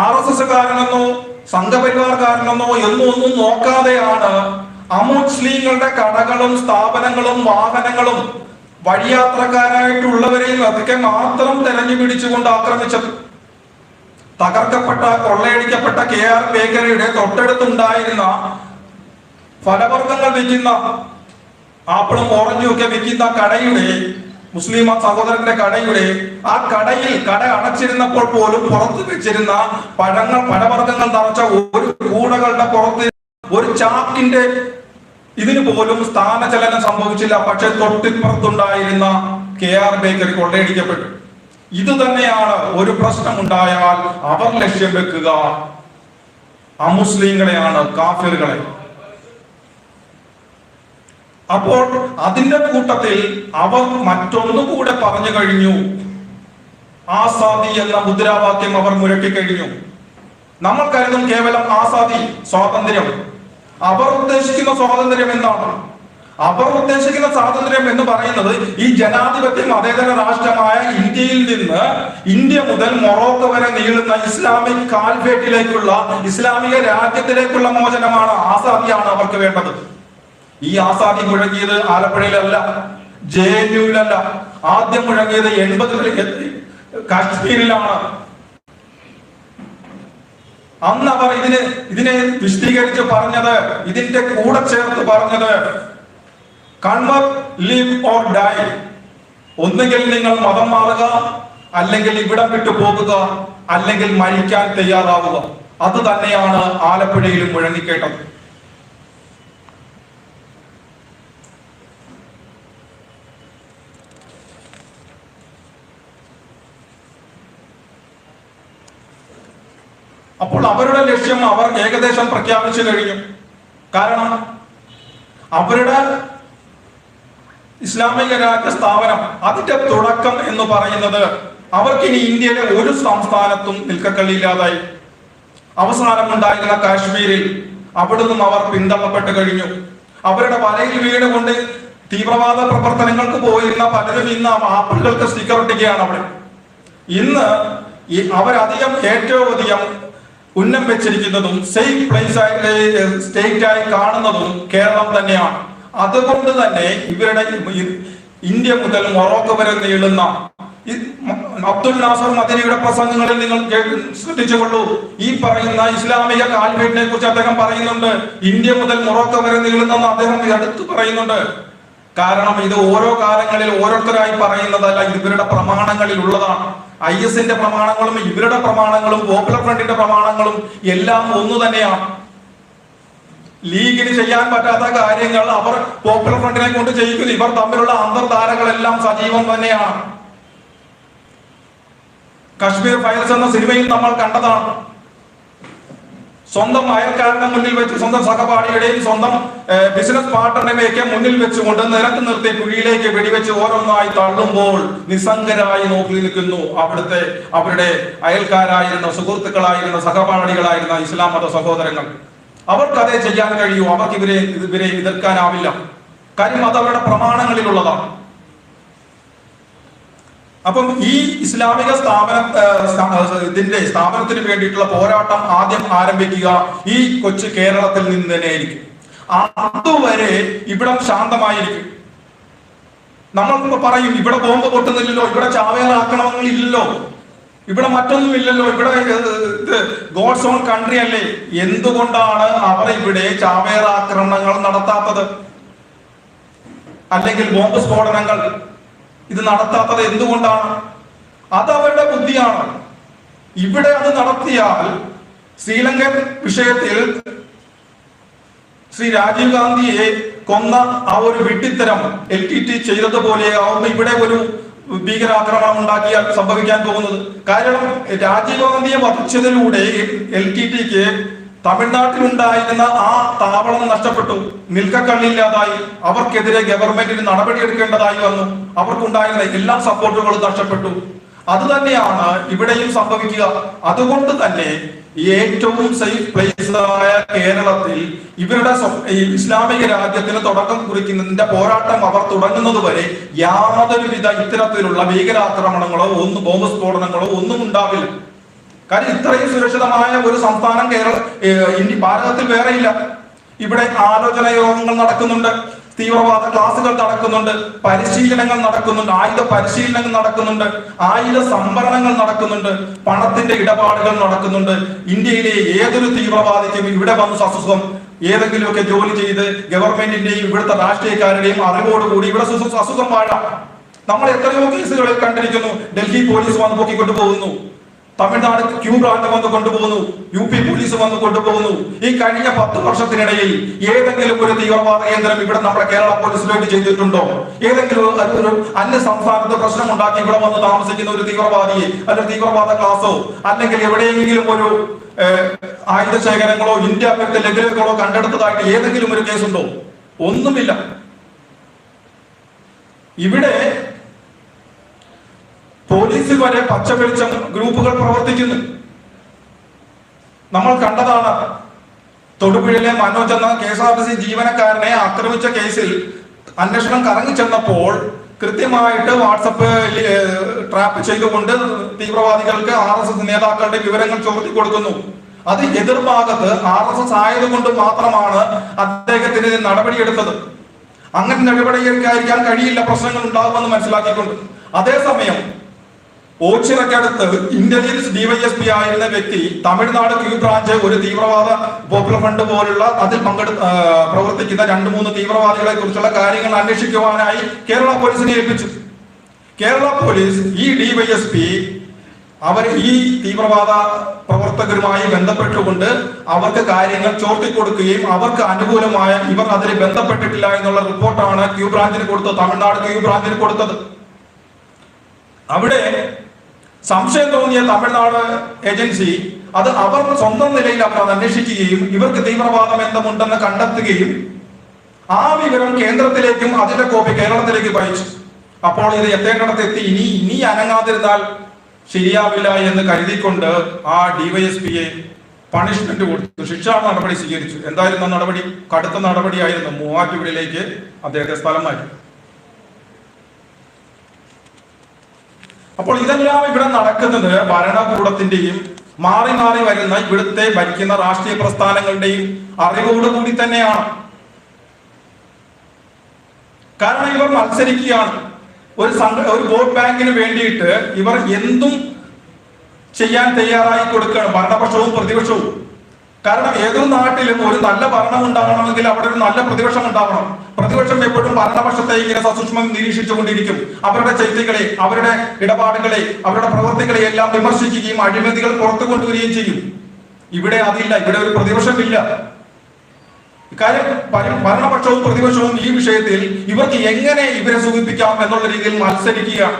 RSSകാരനെന്നോ സംഘപരിവാർക്കാരനെന്നോ ഒന്നും നോക്കാതെയാണ് അമുസ്ലിങ്ങളുടെ കടകളും സ്ഥാപനങ്ങളും വാഹനങ്ങളും വഴിയാത്രക്കാരായിട്ടുള്ളവരെയും അതൊക്കെ മാത്രം തെരഞ്ഞു പിടിച്ചുകൊണ്ട് ആക്രമിച്ചത്. തകർക്കപ്പെട്ട കൊള്ളയടിക്കപ്പെട്ട KR ബേക്കറിയുടെ തൊട്ടടുത്തുണ്ടായിരുന്ന ഫലവർഗ്ഗങ്ങൾ വിൽക്കുന്ന ആപ്പിളും ഓറഞ്ചും ഒക്കെ വിൽക്കുന്ന കടയുടെ, മുസ്ലിം സഹോദരന്റെ കടയുടെ ആ കട അടച്ചിരുന്നപ്പോൾ പോലും പുറത്ത് വെച്ചിരുന്ന പഴവർഗ്ഗങ്ങൾ നിറച്ച ഒരു കൂടകളുടെ പുറത്ത് ഒരു ചാക്കിന്റെ ഇതിന് പോലും സ്ഥാനചലനം സംഭവിച്ചില്ല. പക്ഷെ തൊട്ടിപ്പുറത്തുണ്ടായിരുന്ന KR ബേക്കറി കൊള്ളയടിക്കപ്പെട്ടു. ഇത് തന്നെയാണ് ഒരു പ്രശ്നമുണ്ടായാൽ അവർ ലക്ഷ്യം വെക്കുക അമുസ്ലിങ്ങളെയാണ്, കാഫിറുകളെ. അപ്പോൾ അതിന്റെ കൂട്ടത്തിൽ അവർ മറ്റൊന്നുകൂടെ പറഞ്ഞു കഴിഞ്ഞു. ആസാദി എന്ന മുദ്രാവാക്യം അവർ മുഴക്കി കഴിഞ്ഞു. നമ്മൾ കരുതും കേവലം ആസാദി, സ്വാതന്ത്ര്യം. അവർ ഉദ്ദേശിക്കുന്ന സ്വാതന്ത്ര്യം എന്താണ്? അവർ ഉദ്ദേശിക്കുന്ന സ്വാതന്ത്ര്യം എന്ന് പറയുന്നത് ഈ ജനാധിപത്യ മതേതര രാഷ്ട്രമായ ഇന്ത്യയിൽ നിന്ന് ഇന്ത്യ മുതൽ മൊറോക്കോ വരെ നീളുന്ന ഇസ്ലാമിക് കാൽഫേറ്റിലേക്കുള്ള ഇസ്ലാമിക രാജ്യത്തിലേക്കുള്ള മോചനമാണ്. ആസാദിയാണ് അവർക്ക് വേണ്ടത്. ഈ ആസാദി മുഴങ്ങിയത് ആലപ്പുഴയിലല്ല, JNUവിലല്ല. ആദ്യം മുഴങ്ങിയത് 80 കാശ്മീരിലാണ്. അന്ന് അവർ ഇതിനെ വിശദീകരിച്ച് പറഞ്ഞത്, ഇതിന്റെ കൂടെ ചേർത്ത് പറഞ്ഞത്, കൺവെർട്ട്, ലിവ് ഓർ ഡൈ. ഒന്നുകിൽ നിങ്ങൾ മതം മാറുക, അല്ലെങ്കിൽ ഇവിടം വിട്ടു പോകുക, അല്ലെങ്കിൽ മരിക്കാൻ തയ്യാറാവുക. അത് തന്നെയാണ് ആലപ്പുഴയിലും മുഴങ്ങിക്കേട്ടത്. അപ്പോൾ അവരുടെ ലക്ഷ്യം അവർ ഏകദേശം പ്രഖ്യാപിച്ചു കഴിഞ്ഞു. കാരണം അവരുടെ ഇസ്ലാമിക രാജ്യ സ്ഥാപനം, അതിന്റെ തുടക്കം എന്ന് പറയുന്നത് അവർക്കിനി ഇന്ത്യയിലെ ഒരു സംസ്ഥാനത്തും നിൽക്കക്കള്ളിയില്ലാതായി. അവസാനം ഉണ്ടായിരുന്ന കാശ്മീരിൽ അവിടുന്ന് അവർ പിന്തള്ളപ്പെട്ട് കഴിഞ്ഞു. അവരുടെ വലയിൽ വീണുകൊണ്ട് തീവ്രവാദ പ്രവർത്തനങ്ങൾക്ക് പോയിരുന്ന പലരും ഇന്ന് ആപ്പിളുകൾക്ക് സ്റ്റിക്കർ ഒട്ടിക്കുകയാണ് അവിടെ. ഇന്ന് അവരധികം ഏറ്റവും അധികം ഉന്നം വെച്ചിരിക്കുന്നതും സേഫ് പ്ലേസ് സ്റ്റേറ്റ് ആയി കാണുന്നതും കേരളം തന്നെയാണ്. അതുകൊണ്ട് തന്നെ ഇവരുടെ ഇന്ത്യ മുതൽ മൊറോക്കോ വരെ നീളുന്ന അബ്ദുൽ നാസർ മദനിയുടെ പ്രസംഗങ്ങളിൽ നിങ്ങൾ ശ്രദ്ധിച്ചുകൊള്ളൂ. ഈ പറയുന്ന ഇസ്ലാമിക കാൽവേറ്റിനെ കുറിച്ച് അദ്ദേഹം പറയുന്നുണ്ട്. ഇന്ത്യ മുതൽ മൊറോക്കോ വരെ നീളുന്നെന്ന് അദ്ദേഹം അടുത്ത് പറയുന്നുണ്ട്. കാരണം ഇത് ഓരോ കാലങ്ങളിൽ ഓരോരുത്തരായി പറയുന്നതല്ല, ഇവരുടെ പ്രമാണങ്ങളിൽ ഉള്ളതാണ്. IS-ന്റെ പ്രമാണങ്ങളും ഇവരുടെ പ്രമാണങ്ങളും പോപ്പുലർ ഫ്രണ്ടിന്റെ പ്രമാണങ്ങളും എല്ലാം ഒന്നു തന്നെയാണ്. ലീഗിന് ചെയ്യാൻ പറ്റാത്ത കാര്യങ്ങൾ അവർ പോപ്പുലർ ഫ്രണ്ടിനെ കൊണ്ട് ചെയ്യിക്കുന്നു. ഇവർ തമ്മിലുള്ള അന്തർധാരകളെല്ലാം സജീവം തന്നെയാണ്. കശ്മീർ ഫയൽസ് എന്ന സിനിമയിൽ നമ്മൾ കണ്ടതാണ്. സ്വന്തം അയൽക്കാരന്റെ മുന്നിൽ വെച്ച്, സ്വന്തം സഹപാഠിയുടെയും സ്വന്തം ബിസിനസ് പാർട്ണറിനെയൊക്കെ മുന്നിൽ വെച്ചുകൊണ്ട് നിരത്തി നിർത്തി കുഴിയിലേക്ക് വെടിവെച്ച് ഓരോന്നായി തള്ളുമ്പോൾ നിസ്സംഗരായി നോക്കി നിൽക്കുന്നു അവരുടെ അയൽക്കാരായിരുന്ന, സുഹൃത്തുക്കളായിരുന്ന, സഹപാഠികളായിരുന്ന ഇസ്ലാം മത സഹോദരങ്ങൾ. അവർക്കതേ ചെയ്യാൻ കഴിയൂ. അവർക്ക് ഇവരെ എതിർക്കാനാവില്ല. കാര്യം അത് അവരുടെ പ്രമാണങ്ങളിലുള്ളതാണ്. അപ്പം ഈ ഇസ്ലാമിക സ്ഥാപനത്തിന് വേണ്ടിയിട്ടുള്ള പോരാട്ടം ആദ്യം ആരംഭിക്കുക ഈ കൊച്ചു കേരളത്തിൽ നിന്ന് തന്നെയായിരിക്കും. അതുവരെ ഇവിടം ശാന്തമായിരിക്കും. നമ്മൾ പറയും ഇവിടെ ബോംബ് പൊട്ടുന്നില്ലല്ലോ, ഇവിടെ ചാവേർ ആക്രമണങ്ങളില്ലല്ലോ, ഇവിടെ മറ്റൊന്നും ഇല്ലല്ലോ, ഇവിടെ ഗോഡ്സ് ഓൺ കൺട്രി അല്ലേ. എന്തുകൊണ്ടാണ് അവർ ഇവിടെ ചാവേർ ആക്രമണങ്ങൾ നടത്താത്തത്, അല്ലെങ്കിൽ ബോംബ് സ്ഫോടനങ്ങൾ ഇത് നടത്താത്തത് എന്തുകൊണ്ടാണ്? അത് അവരുടെ ബുദ്ധിയാണ്. ഇവിടെ അത് നടത്തിയാൽ ശ്രീലങ്കൻ വിഷയത്തിൽ ശ്രീ രാജീവ് ഗാന്ധിയെ കൊന്ന ആ ഒരു വിഡ്ഢിത്തരം LTT ചെയ്തതുപോലെ ആവുമ്പോൾ ഇവിടെ ഒരു ഭീകരാക്രമണം ഉണ്ടാക്കിയാൽ സംഭവിക്കാൻ പോകുന്നത്. കാരണം രാജീവ് ഗാന്ധിയെ വധിച്ചതിലൂടെ LTTക്ക് തമിഴ്നാട്ടിലുണ്ടായിരുന്ന ആ താവളം നഷ്ടപ്പെട്ടു, നിൽക്കക്കള്ളിയില്ലാതായി. അവർക്കെതിരെ ഗവൺമെന്റിന് നടപടിയെടുക്കേണ്ടതായി വന്നു. അവർക്കുണ്ടായിരുന്ന എല്ലാ സപ്പോർട്ടുകളും നഷ്ടപ്പെട്ടു. അത് തന്നെയാണ് ഇവിടെയും സംഭവിക്കുക. അതുകൊണ്ട് തന്നെ ഏറ്റവും സേഫ് പ്ലേസ് ആയ കേരളത്തിൽ ഇവരുടെ ഇസ്ലാമിക രാജ്യത്തിന് തുടക്കം കുറിക്കുന്നതിന്റെ പോരാട്ടം അവർ തുടങ്ങുന്നത് വരെ യാതൊരുവിധ ഇത്തരത്തിലുള്ള ഭീകരാക്രമണങ്ങളോ ബോംബ് സ്ഫോടനങ്ങളോ ഒന്നും ഉണ്ടാവില്ല. കാര്യം ഇത്രയും സുരക്ഷിതമായ ഒരു സംസ്ഥാനം ഭാരതത്തിൽ വേറെയില്ല. ഇവിടെ ആലോചന യോഗങ്ങൾ നടക്കുന്നുണ്ട്, തീവ്രവാദ ക്ലാസുകൾ നടക്കുന്നുണ്ട്, പരിശീലനങ്ങൾ നടക്കുന്നുണ്ട്, ആയുധ പരിശീലനങ്ങൾ നടക്കുന്നുണ്ട്, ആയുധ സംഭരണങ്ങൾ നടക്കുന്നുണ്ട്, പണത്തിന്റെ ഇടപാടുകൾ നടക്കുന്നുണ്ട്. ഇന്ത്യയിലെ ഏതൊരു തീവ്രവാദിക്കും ഇവിടെ വന്ന് അസുഖം ഏതെങ്കിലുമൊക്കെ ജോലി ചെയ്ത് ഗവൺമെന്റിന്റെയും ഇവിടുത്തെ രാഷ്ട്രീയക്കാരുടെയും അറിവോടുകൂടി ഇവിടെ അസുഖം വാഴാം. നമ്മൾ എത്രയോ കേസുകളിൽ കണ്ടിരിക്കുന്നു. ഡൽഹി പോലീസ് വന്ന് പൊക്കിക്കൊണ്ടു പോകുന്നു, തമിഴ്നാട് ക്യൂ ബ്രാഞ്ച് വന്ന് കൊണ്ടുപോകുന്നു, UP പോലീസ് വന്ന് കൊണ്ടുപോകുന്നു. ഈ കഴിഞ്ഞ 10 വർഷത്തിനിടയിൽ ഏതെങ്കിലും ഒരു തീവ്രവാദ കേന്ദ്രം ഇവിടെ നമ്മുടെ കേരള പോലീസിലേക്ക് ചെയ്തിട്ടുണ്ടോ? ഏതെങ്കിലും ഒരു അന്യ സംസ്ഥാനത്ത് പ്രശ്നം ഉണ്ടാക്കി ഇവിടെ വന്ന് താമസിക്കുന്ന ഒരു തീവ്രവാദിയെ അല്ലെങ്കിൽ തീവ്രവാദ ക്ലാസോ അല്ലെങ്കിൽ എവിടെയെങ്കിലും ഒരു ആയുധ ശേഖരങ്ങളോ ഇന്ത്യ ലഘുലകളോ കണ്ടെടുത്തതായിട്ട് ഏതെങ്കിലും ഒരു കേസുണ്ടോ? ഒന്നുമില്ല. ഇവിടെ പോലീസിൽ വരെ പച്ച വെളിച്ചം ഗ്രൂപ്പുകൾ പ്രവർത്തിക്കുന്നു. നമ്മൾ കണ്ടതാണ്. തൊടുപുഴയിലെ മനോജ് എന്ന KSRTC ജീവനക്കാരനെ ആക്രമിച്ച കേസിൽ അന്വേഷണം കറങ്ങി ചെന്നപ്പോൾ കൃത്യമായിട്ട് വാട്സപ്പ് ട്രാപ്പ് ചെയ്തുകൊണ്ട് തീവ്രവാദികൾക്ക് RSS നേതാക്കളുടെ വിവരങ്ങൾ ചോർത്തി കൊടുക്കുന്നു. അത് എതിർഭാഗത്ത് RSS ആയതുകൊണ്ട് മാത്രമാണ് അദ്ദേഹത്തിന് നടപടിയെടുത്തത്. അങ്ങനെ നടപടിയെടുക്കാതിരിക്കാൻ കഴിയില്ല, പ്രശ്നങ്ങൾ ഉണ്ടാകുമെന്ന് മനസ്സിലാക്കിക്കൊണ്ട്. അതേസമയം ഓച്ചിറക്കടുത്ത് ഇന്റലിജൻസ് DYSP ആയിരുന്ന വ്യക്തി തമിഴ്നാട് ക്യൂ ബ്രാഞ്ച് ഒരു തീവ്രവാദ പോപ്പുലർ ഫണ്ട് പോലുള്ള അതിൽ പ്രവർത്തിക്കുന്ന 2-3 തീവ്രവാദികളെ കുറിച്ചുള്ള കാര്യങ്ങൾ അന്വേഷിക്കുവാനായി കേരള പോലീസിനെ ഏൽപ്പിച്ചു. കേരള പോലീസ് ഈ DYSP അവർ ഈ തീവ്രവാദ പ്രവർത്തകരുമായി ബന്ധപ്പെട്ടുകൊണ്ട് അവർക്ക് കാര്യങ്ങൾ ചോർത്തിക്കൊടുക്കുകയും അവർക്ക് അനുകൂലമായ ഇവർ അതിൽ ബന്ധപ്പെട്ടിട്ടില്ല എന്നുള്ള റിപ്പോർട്ടാണ് ക്യൂ ബ്രാഞ്ചിന് കൊടുത്തത്, തമിഴ്നാട് ക്യൂ ബ്രാഞ്ചിന് കൊടുത്തത്. അവിടെ സംശയം തോന്നിയ തമിഴ്നാട് ഏജൻസി അത് അവർ സ്വന്തം നിലയിൽ അവർ അത് അന്വേഷിക്കുകയും ഇവർക്ക് തീവ്രവാദ ബന്ധമുണ്ടെന്ന് കണ്ടെത്തുകയും ആ വിവരം കേന്ദ്രത്തിലേക്കും അതിന്റെ കോപ്പി കേരളത്തിലേക്ക് അയച്ചു. അപ്പോൾ ഇത് എത്തേണ്ടിടത്ത് എത്തി. ഇനി അനങ്ങാതിരുന്നാൽ ശരിയാവില്ല എന്ന് കരുതിക്കൊണ്ട് ആ DYSPയെ പണിഷ്മെന്റ് കൊടുത്തു, ശിക്ഷാ നടപടി സ്വീകരിച്ചു. എന്തായിരുന്നു നടപടി? കടുത്ത നടപടിയായിരുന്നു. മൂവാറ്റുപുഴയിലേക്ക് അദ്ദേഹത്തെ സ്ഥലം മാറ്റി. അപ്പോൾ ഇതെല്ലാം ഇവിടെ നടക്കുന്നത് ഭരണകൂടത്തിന്റെയും മാറി മാറി വരുന്ന ഇവിടുത്തെ ഭരിക്കുന്ന രാഷ്ട്രീയ പ്രസ്ഥാനങ്ങളുടെയും അറിവോടുകൂടി തന്നെയാണ്. കാരണം ഇവർ മത്സരിക്കുകയാണ്. ഒരു വോട്ട് ബാങ്കിന് വേണ്ടിയിട്ട് ഇവർ എന്തും ചെയ്യാൻ തയ്യാറായി കൊടുക്കുകയാണ്, ഭരണപക്ഷവും പ്രതിപക്ഷവും. കാരണം ഏതൊരു നാട്ടിലും ഒരു നല്ല ഭരണം ഉണ്ടാകണമെങ്കിൽ അവിടെ ഒരു നല്ല പ്രതിപക്ഷം ഉണ്ടാവണം. പ്രതിപക്ഷം എപ്പോഴും ഭരണപക്ഷത്തെ ഇങ്ങനെ സസൂക്ഷ്മം നിരീക്ഷിച്ചുകൊണ്ടിരിക്കും. അവരുടെ ചെയ്തികളെ, അവരുടെ ഇടപാടുകളെ, അവരുടെ പ്രവൃത്തികളെ എല്ലാം വിമർശിക്കുകയും അഴിമതികൾ പുറത്തു കൊണ്ടുവരികയും ചെയ്യും. ഇവിടെ അതില്ല, ഇവിടെ ഒരു പ്രതിപക്ഷമില്ല. ഇക്കാര്യം ഭരണപക്ഷവും പ്രതിപക്ഷവും ഈ വിഷയത്തിൽ ഇവർക്ക് എങ്ങനെ ഇവരെ സൂചിപ്പിക്കാം എന്നുള്ള രീതിയിൽ മത്സരിക്കുകയാണ്.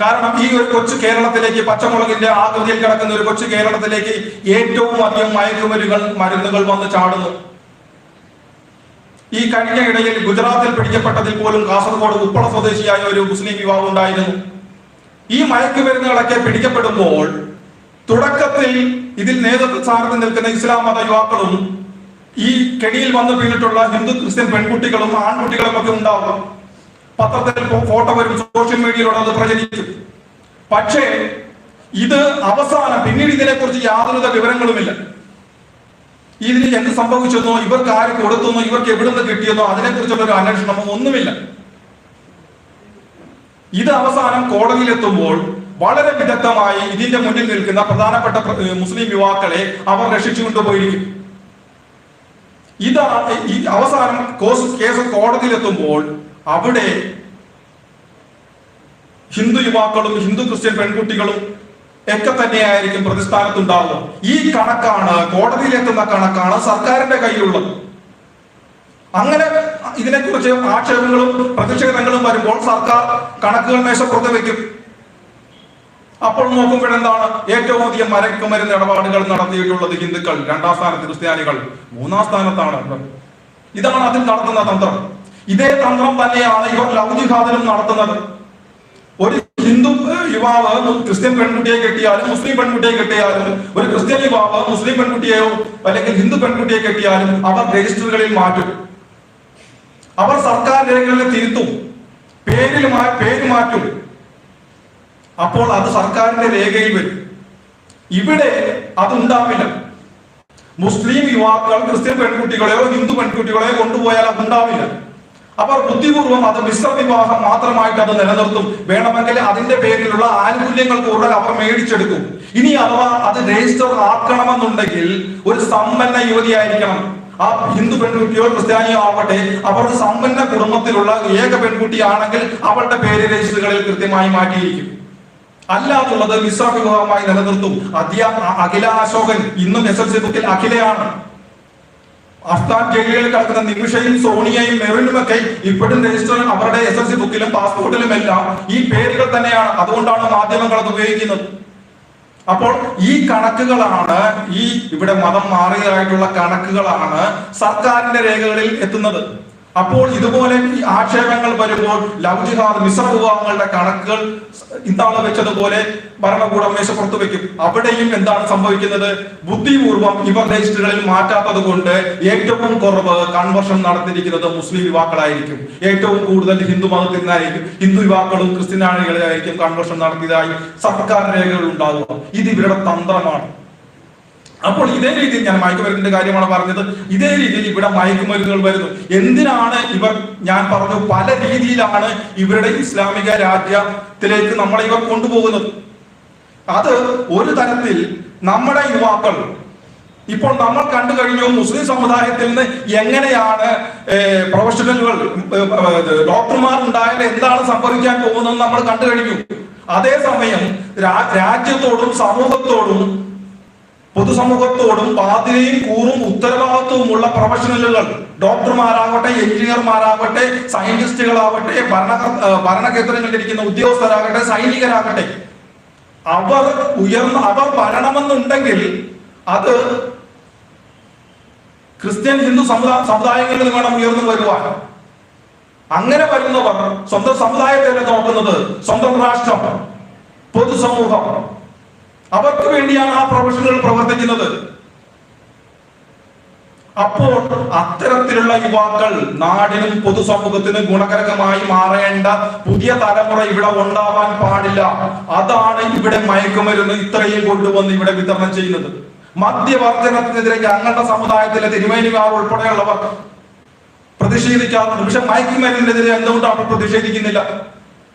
കാരണം ഈ ഒരു കൊച്ചു കേരളത്തിലേക്ക്, പച്ചമുളകിന്റെ ആകൃതിയിൽ കിടക്കുന്ന ഒരു കൊച്ചു കേരളത്തിലേക്ക് ഏറ്റവും അധികം മരുന്നുകൾ വന്ന് ചാടുന്നു. ഈ കഴിഞ്ഞ ഇടയിൽ ഗുജറാത്തിൽ പിടിക്കപ്പെട്ടതിൽ പോലും കാസർഗോഡ് ഉപ്പള സ്വദേശിയായ ഒരു മുസ്ലിം യുവാവ് ഉണ്ടായിരുന്നു. ഈ മയക്കുമരുന്നുകളൊക്കെ പിടിക്കപ്പെടുമ്പോൾ തുടക്കത്തിൽ ഇതിൽ നേതൃത്വ സ്ഥാനത്ത് നിൽക്കുന്ന ഇസ്ലാം മത യുവാക്കളും ഈ കെണിയിൽ വന്നു വീണിട്ടുള്ള ഹിന്ദു ക്രിസ്ത്യൻ പെൺകുട്ടികളും ആൺകുട്ടികളും ഒക്കെ ഉണ്ടാവും. പത്രത്തിൽ ഫോട്ടോ വരും, സോഷ്യൽ മീഡിയയിലൂടെ അത് പ്രചരിക്കും. പക്ഷേ ഇത് അവസാനം പിന്നീട് ഇതിനെക്കുറിച്ച് യാതൊരു വിവരങ്ങളുമില്ല. ഇതിന് എന്ത് സംഭവിച്ചെന്നോ, ഇവർക്ക് ആര് കൊടുത്തെന്നോ, ഇവർക്ക് എവിടുന്ന് കിട്ടിയെന്നോ അതിനെക്കുറിച്ചുള്ള ഒരു അന്വേഷണമോ ഒന്നുമില്ല. ഇത് അവസാനം കോടതിയിലെത്തുമ്പോൾ വളരെ വിദഗ്ധമായി ഇതിന്റെ മുന്നിൽ നിൽക്കുന്ന പ്രധാനപ്പെട്ട മുസ്ലിം യുവാക്കളെ അവർ രക്ഷിച്ചുകൊണ്ടുപോയിരിക്കും. ഇതാണ് ഈ അവസാനം കേസ് കോടതിയിലെത്തുമ്പോൾ അവിടെ ഹിന്ദു യുവാക്കളും ഹിന്ദു ക്രിസ്ത്യൻ പെൺകുട്ടികളും ഒക്കെ തന്നെയായിരിക്കും പ്രതിസ്ഥാനത്തുണ്ടാവുക. ഈ കണക്കാണ്, കോടതിയിലെത്തുന്ന കണക്കാണ് സർക്കാരിന്റെ കയ്യിലുള്ളത്. അങ്ങനെ ഇതിനെക്കുറിച്ച് ആക്ഷേപങ്ങളും പ്രതിഷേധങ്ങളും വരുമ്പോൾ സർക്കാർ കണക്കുകൾ മേശപ്പുറത്ത് വെക്കും. അപ്പോൾ നോക്കുമ്പോഴെന്താണ് ഏറ്റവും അധികം മയക്കുമരുന്ന് ഇടപാടുകൾ നടത്തിയിട്ടുള്ളത് ഹിന്ദുക്കൾ, 2ാം സ്ഥാനത്ത് ക്രിസ്ത്യാനികൾ, 3ാം സ്ഥാനത്താണ്. ഇതാണ് അതിൽ നടത്തുന്ന തന്ത്രം. ഇതേ തന്ത്രം തന്നെയാണ് ഇവർ ലവ് ജിഹാദിലും നടത്തുന്നത്. ഒരു ഹിന്ദു യുവാവ് ക്രിസ്ത്യൻ പെൺകുട്ടിയെ കെട്ടിയാലും മുസ്ലിം പെൺകുട്ടിയെ കെട്ടിയാലും, ഒരു ക്രിസ്ത്യൻ യുവാവ് മുസ്ലിം പെൺകുട്ടിയെയോ അല്ലെങ്കിൽ ഹിന്ദു പെൺകുട്ടിയെ കെട്ടിയാലും അവർ രജിസ്റ്ററുകളിൽ മാറ്റും. അവർ സർക്കാർ രേഖകളിൽ തിരുത്തും, പേര് മാറ്റും. അപ്പോൾ അത് സർക്കാരിന്റെ രേഖയിൽ വരും. ഇവിടെ അതുണ്ടാവില്ല. മുസ്ലിം യുവാക്കൾ ക്രിസ്ത്യൻ പെൺകുട്ടികളെയോ ഹിന്ദു പെൺകുട്ടികളെയോ കൊണ്ടുപോയാൽ അതുണ്ടാവില്ല. അവർ ബുദ്ധിപൂർവ്വം അത് മിശ്ര വിവാഹം മാത്രമായിട്ട് അത് നിലനിർത്തും. വേണമെങ്കിൽ അതിന്റെ പേരിലുള്ള ആനുകൂല്യങ്ങൾ കൂടുതൽ അവർ മേടിച്ചെടുക്കും. ഇനി അഥവാ അത് രജിസ്റ്റർ ആക്കണമെന്നുണ്ടെങ്കിൽ ഒരു സമ്പന്ന യുവതിയായിരിക്കണം. ആ ഹിന്ദു പെൺകുട്ടിയോ ക്രിസ്ത്യാനിയോ ആവട്ടെ, അവർ സമ്പന്ന കുടുംബത്തിലുള്ള ഏക പെൺകുട്ടിയാണെങ്കിൽ അവളുടെ പേര് രജിസ്റ്ററുകളിൽ കൃത്യമായി മാറ്റിയിരിക്കും. അല്ലാതുള്ളത് മിശ്ര വിവാഹമായി നിലനിർത്തും. അഖില അശോകൻ ഇന്നും SSLC ബുക്കിൽ അഖിലയാണ്. അഫ്ഗാൻ ജയിലുകളിൽ കിടക്കുന്ന നിമിഷയും സോണിയയും മെറിനുമൊക്കെ ഇപ്പോഴും രജിസ്റ്റർ അവരുടെ SSLC ബുക്കിലും പാസ്പോർട്ടിലും എല്ലാം ഈ പേരുകൾ തന്നെയാണ്. അതുകൊണ്ടാണ് മാധ്യമങ്ങൾ അത് ഉപയോഗിക്കുന്നത്. അപ്പോൾ ഈ കണക്കുകളാണ്, ഈ ഇവിടെ മതം മാറിയതായിട്ടുള്ള കണക്കുകളാണ് സർക്കാരിന്റെ രേഖകളിൽ എത്തുന്നത്. അപ്പോൾ ഇതുപോലെ ഈ ആക്ഷേപങ്ങൾ വരുമ്പോൾ ലവ് ജിഹാദ്, മിശ്ര വിവാഹങ്ങളുടെ കണക്കുകൾ ഇന്നാളെ വെച്ചതുപോലെ ഭരണകൂടം മേശപ്പുറത്ത് വെക്കും. അവിടെയും എന്താണ് സംഭവിക്കുന്നത്? ബുദ്ധിപൂർവം ഇവർ രജിസ്റ്ററുകളിൽ മാറ്റാത്തത് കൊണ്ട് ഏറ്റവും കുറവ് കൺവർഷൻ നടത്തിയിരിക്കുന്നത് മുസ്ലിം യുവാക്കളായിരിക്കും. ഏറ്റവും കൂടുതൽ ഹിന്ദു മതത്തിൽ നിന്നായിരിക്കും, ഹിന്ദു യുവാക്കളും ക്രിസ്ത്യാനികളായിരിക്കും കൺവർഷൻ നടത്തിയതായി സർക്കാർ രേഖകൾ ഉണ്ടാകുക. ഇത് ഇവരുടെ തന്ത്രമാണ്. അപ്പോൾ ഇതേ രീതിയിൽ, ഞാൻ മയക്കുമരുന്നിന്റെ കാര്യമാണ് പറഞ്ഞത്, ഇതേ രീതിയിൽ ഇവിടെ മയക്കുമരുന്നുകൾ വരുന്നു. എന്തിനാണ് ഇവർ, ഞാൻ പറഞ്ഞു പല രീതിയിലാണ് ഇവരുടെ ഇസ്ലാമിക രാജ്യത്തിലേക്ക് നമ്മളെ ഇവർ കൊണ്ടുപോകുന്നത്. അത് ഒരു തരത്തിൽ നമ്മുടെ യുവാക്കൾ ഇപ്പോൾ നമ്മൾ കണ്ടു കഴിഞ്ഞു. മുസ്ലിം സമുദായത്തിൽ നിന്ന് എങ്ങനെയാണ് പ്രൊഫഷണലുകൾ, ഡോക്ടർമാർ ഉണ്ടായാൽ എന്താണ് സംഭവിക്കാൻ പോകുന്നത് നമ്മൾ കണ്ടു കഴിഞ്ഞു. അതേസമയം രാജ്യത്തോടും സമൂഹത്തോടും പൊതുസമൂഹത്തോടും ബാധ്യതയും കൂറും ഉത്തരവാദിത്വമുള്ള പ്രൊഫഷണലുകൾ, ഡോക്ടർമാരാകട്ടെ, എഞ്ചിനീയർമാരാകട്ടെ, സയന്റിസ്റ്റുകളാകട്ടെ, ഭരണകേന്ദ്രങ്ങളിൽ ഇരിക്കുന്ന ഉദ്യോഗസ്ഥരാകട്ടെ, സൈനികരാകട്ടെ, അവർ വരണമെന്നുണ്ടെങ്കിൽ അത് ക്രിസ്ത്യൻ ഹിന്ദു സമുദായങ്ങളിൽ വേണം ഉയർന്നു വരുവാൻ. അങ്ങനെ വരുന്നവർ സ്വന്തം സമുദായത്തെ നോക്കുന്നത്, സ്വന്തം രാഷ്ട്രം, പൊതുസമൂഹം, അവർക്ക് വേണ്ടിയാണ് ആ പ്രൊഫഷണലുകൾ പ്രവർത്തിക്കുന്നത്. അപ്പോൾ അത്തരത്തിലുള്ള യുവാക്കൾ നാടിനും പൊതുസമൂഹത്തിനും ഗുണകരമായി മാറേണ്ട പുതിയ തലമുറ ഇവിടെ ഉണ്ടാവാൻ പാടില്ല. അതാണ് ഇവിടെ മയക്കുമരുന്ന് ഇത്രയും കൊണ്ടുവന്ന് ഇവിടെ വിതരണം ചെയ്യുന്നത്. മദ്യവർജനത്തിനെതിരെ ഞങ്ങളുടെ സമുദായത്തിലെ തിരുമേനിമാർ ഉൾപ്പെടെയുള്ളവർ പ്രതിഷേധിക്കാറുണ്ട്. പക്ഷെ മയക്കുമരുന്നിനെതിരെ എന്തുകൊണ്ട് അവർ പ്രതിഷേധിക്കുന്നില്ല?